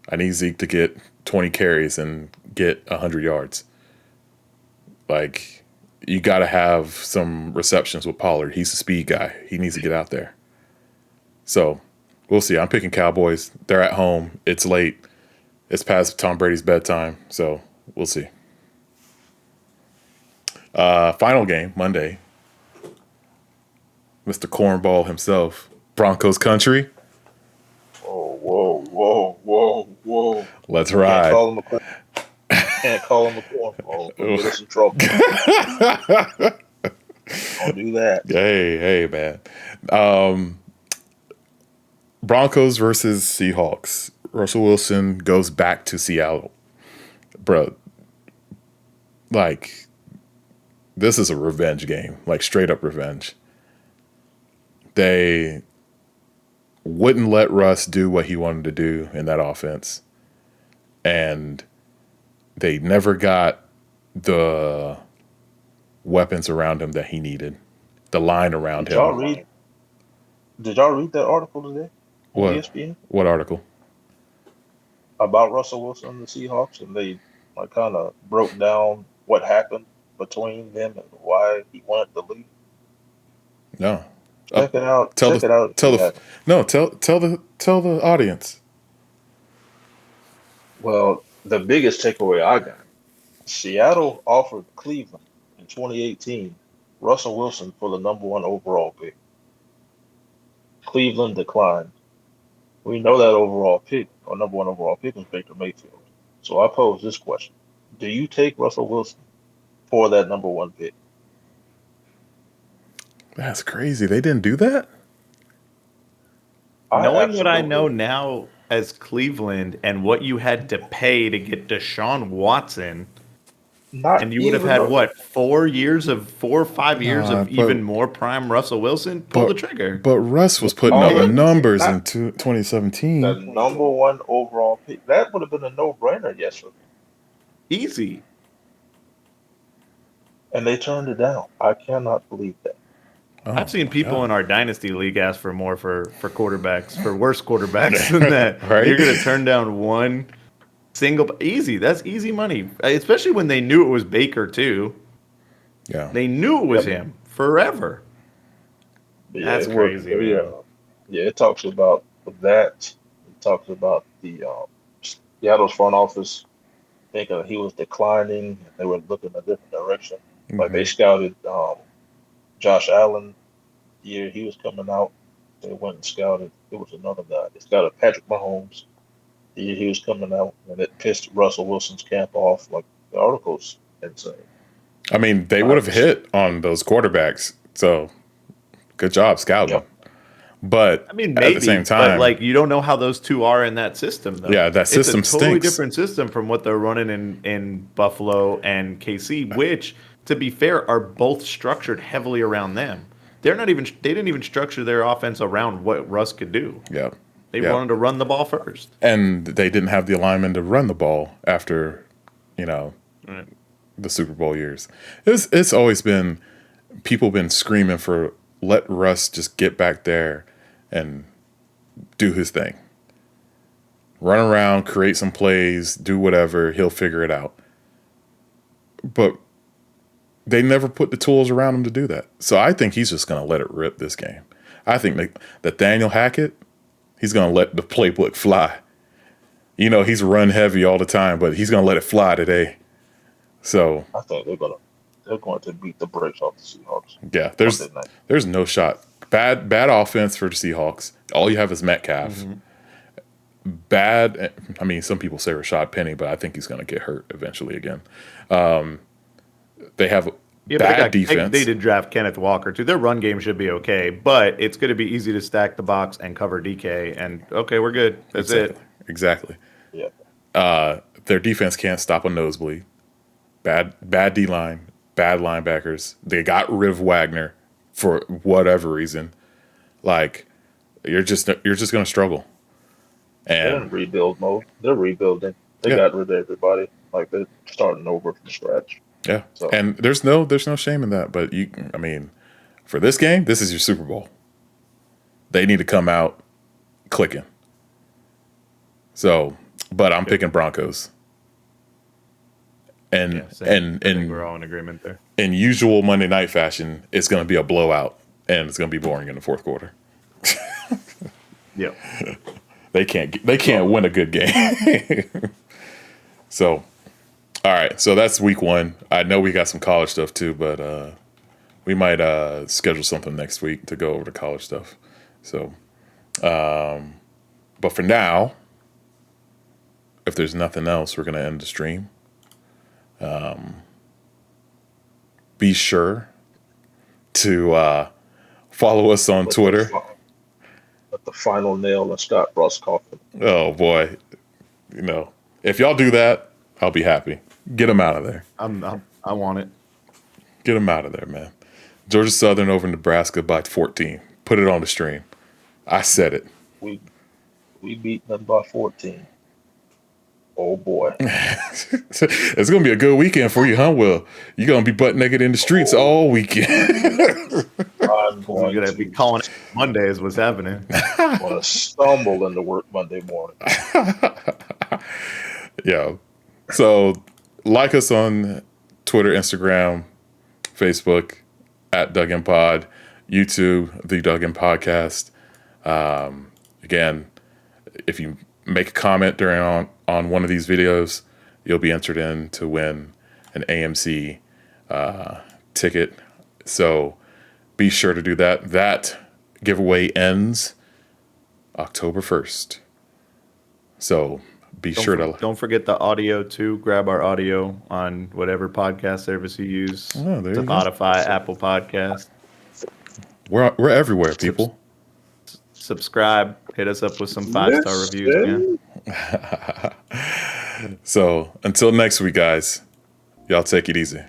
S1: I need Zeke to get 20 carries and get 100 yards. Like, you got to have some receptions with Pollard. He's a speed guy. He needs to get out there. So, we'll see. I'm picking Cowboys. They're at home. It's late. It's past Tom Brady's bedtime. So, we'll see. Final game, Monday. Mr. Cornball himself. Broncos country.
S2: Whoa.
S1: Let's ride.
S2: Can't call him a cornball. We'll get us in trouble. Don't do that.
S1: Hey, man. Broncos versus Seahawks. Russell Wilson goes back to Seattle. Bro, like, this is a revenge game. Like, straight up revenge. They wouldn't let Russ do what he wanted to do in that offense. And they never got the weapons around him that he needed. The line around him.
S2: Did y'all read that article today on ESPN?
S1: What article?
S2: About Russell Wilson and the Seahawks, and they kind of broke down what happened between them and why he wanted to leave.
S1: No.
S2: Check it out.
S1: Tell the audience.
S2: Well, the biggest takeaway I got: Seattle offered Cleveland in 2018 Russell Wilson for the number 1 overall pick. Cleveland declined. We know that overall pick, or number 1 overall pick, was Baker Mayfield. So I pose this question: do you take Russell Wilson for that number 1 pick?
S1: That's crazy. They didn't do that?
S3: Knowing what I know now as Cleveland and what you had to pay to get Deshaun Watson, and you would have had, 4 or 5 years of even more prime Russell Wilson? Pull the trigger.
S1: But Russ was putting up the numbers in 2017.
S2: The number 1 overall pick. That would have been a no-brainer yesterday.
S3: Easy.
S2: And they turned it down. I cannot believe that.
S3: I've seen people in our dynasty league ask for more for quarterbacks, for worse quarterbacks than that.
S1: Right?
S3: You're going to turn down one single easy. That's easy money, especially when they knew it was Baker too.
S1: Yeah,
S3: they knew it was him forever.
S2: Yeah,
S3: that's crazy.
S2: Yeah, it talks about that. It talks about the Seattle's front office thinking he was declining, and they were looking a different direction.
S1: Mm-hmm.
S2: Like they scouted Josh Allen the year he was coming out. They went and scouted. It was another guy. They scouted Patrick Mahomes the year he was coming out, and it pissed Russell Wilson's camp off. Like, the article's insane.
S1: I mean, they would have hit on those quarterbacks. So, good job scouting. Yep. But
S3: I mean, maybe,
S1: at the same time,
S3: but you don't know how those two are in that system, though.
S1: Yeah, that system
S3: it's a totally
S1: stinks.
S3: Different system from what they're running in Buffalo and KC, which, to be fair, are both structured heavily around them. They didn't even structure their offense around what Russ could do.
S1: Yeah.
S3: They wanted to run the ball first.
S1: And they didn't have the alignment to run the ball after, the Super Bowl years. It's always been, people been screaming for, let Russ just get back there and do his thing. Run around, create some plays, do whatever, he'll figure it out. But they never put the tools around him to do that. So I think he's just going to let it rip this game. I think that Daniel Hackett, he's going to let the playbook fly. He's run heavy all the time, but he's going to let it fly today. So
S2: I think they're going to beat the brakes off the Seahawks.
S1: Yeah, there's no shot. Bad offense for the Seahawks. All you have is Metcalf. Mm-hmm. Bad. I mean, some people say Rashad Penny, but I think he's going to get hurt eventually again. They have bad defense.
S3: They did draft Kenneth Walker too. Their run game should be okay, but it's going to be easy to stack the box and cover DK. And okay, we're good. That's it.
S1: Exactly.
S2: Yeah.
S1: Their defense can't stop a nosebleed. Bad D line, bad linebackers. They got rid of Wagner for whatever reason. Like, you're just going to struggle. And
S2: they're in rebuild mode. They're rebuilding. They got rid of everybody. Like, they're starting over from scratch.
S1: Yeah,
S2: So
S1: and there's no shame in that. But I mean, for this game, this is your Super Bowl. They need to come out clicking. So, but I'm picking Broncos. And
S3: Yeah, same. I think we're all in agreement there.
S1: in usual Monday night fashion, it's going to be a blowout, and it's going to be boring in the fourth quarter.
S3: Yep.
S1: They can't win a good game. So, all right. So that's week one. I know we got some college stuff too, but we might schedule something next week to go over the college stuff. So, but for now, if there's nothing else, we're going to end the stream. Be sure to follow us on Twitter.
S2: At the final nail in Scott Brust's coffin.
S1: Oh boy, if y'all do that, I'll be happy. Get them out of there.
S3: I want it.
S1: Get them out of there, man. Georgia Southern over Nebraska by 14. Put it on the stream. I said it.
S2: We beat them by 14. Oh boy.
S1: It's gonna be a good weekend for you, huh? Will, you're gonna be butt naked in the streets all weekend.
S2: I'm
S3: We're
S2: going
S3: gonna be
S2: to
S3: calling it Monday is what's happening.
S2: stumble into work Monday morning.
S1: Yeah. So like us on Twitter, Instagram, Facebook at Duggan Pod, YouTube, The Duggan Podcast. Again, if you make a comment during on one of these videos, you'll be entered in to win an AMC ticket. So be sure to do that. That giveaway ends October 1st. So
S3: Don't forget the audio too. Grab our audio on whatever podcast service you use.
S1: Oh, there you go.
S3: Spotify, Apple Podcast.
S1: We're everywhere, people.
S3: Subscribe. Hit us up with some 5-star reviews, man.
S1: So until next week, guys, y'all take it easy.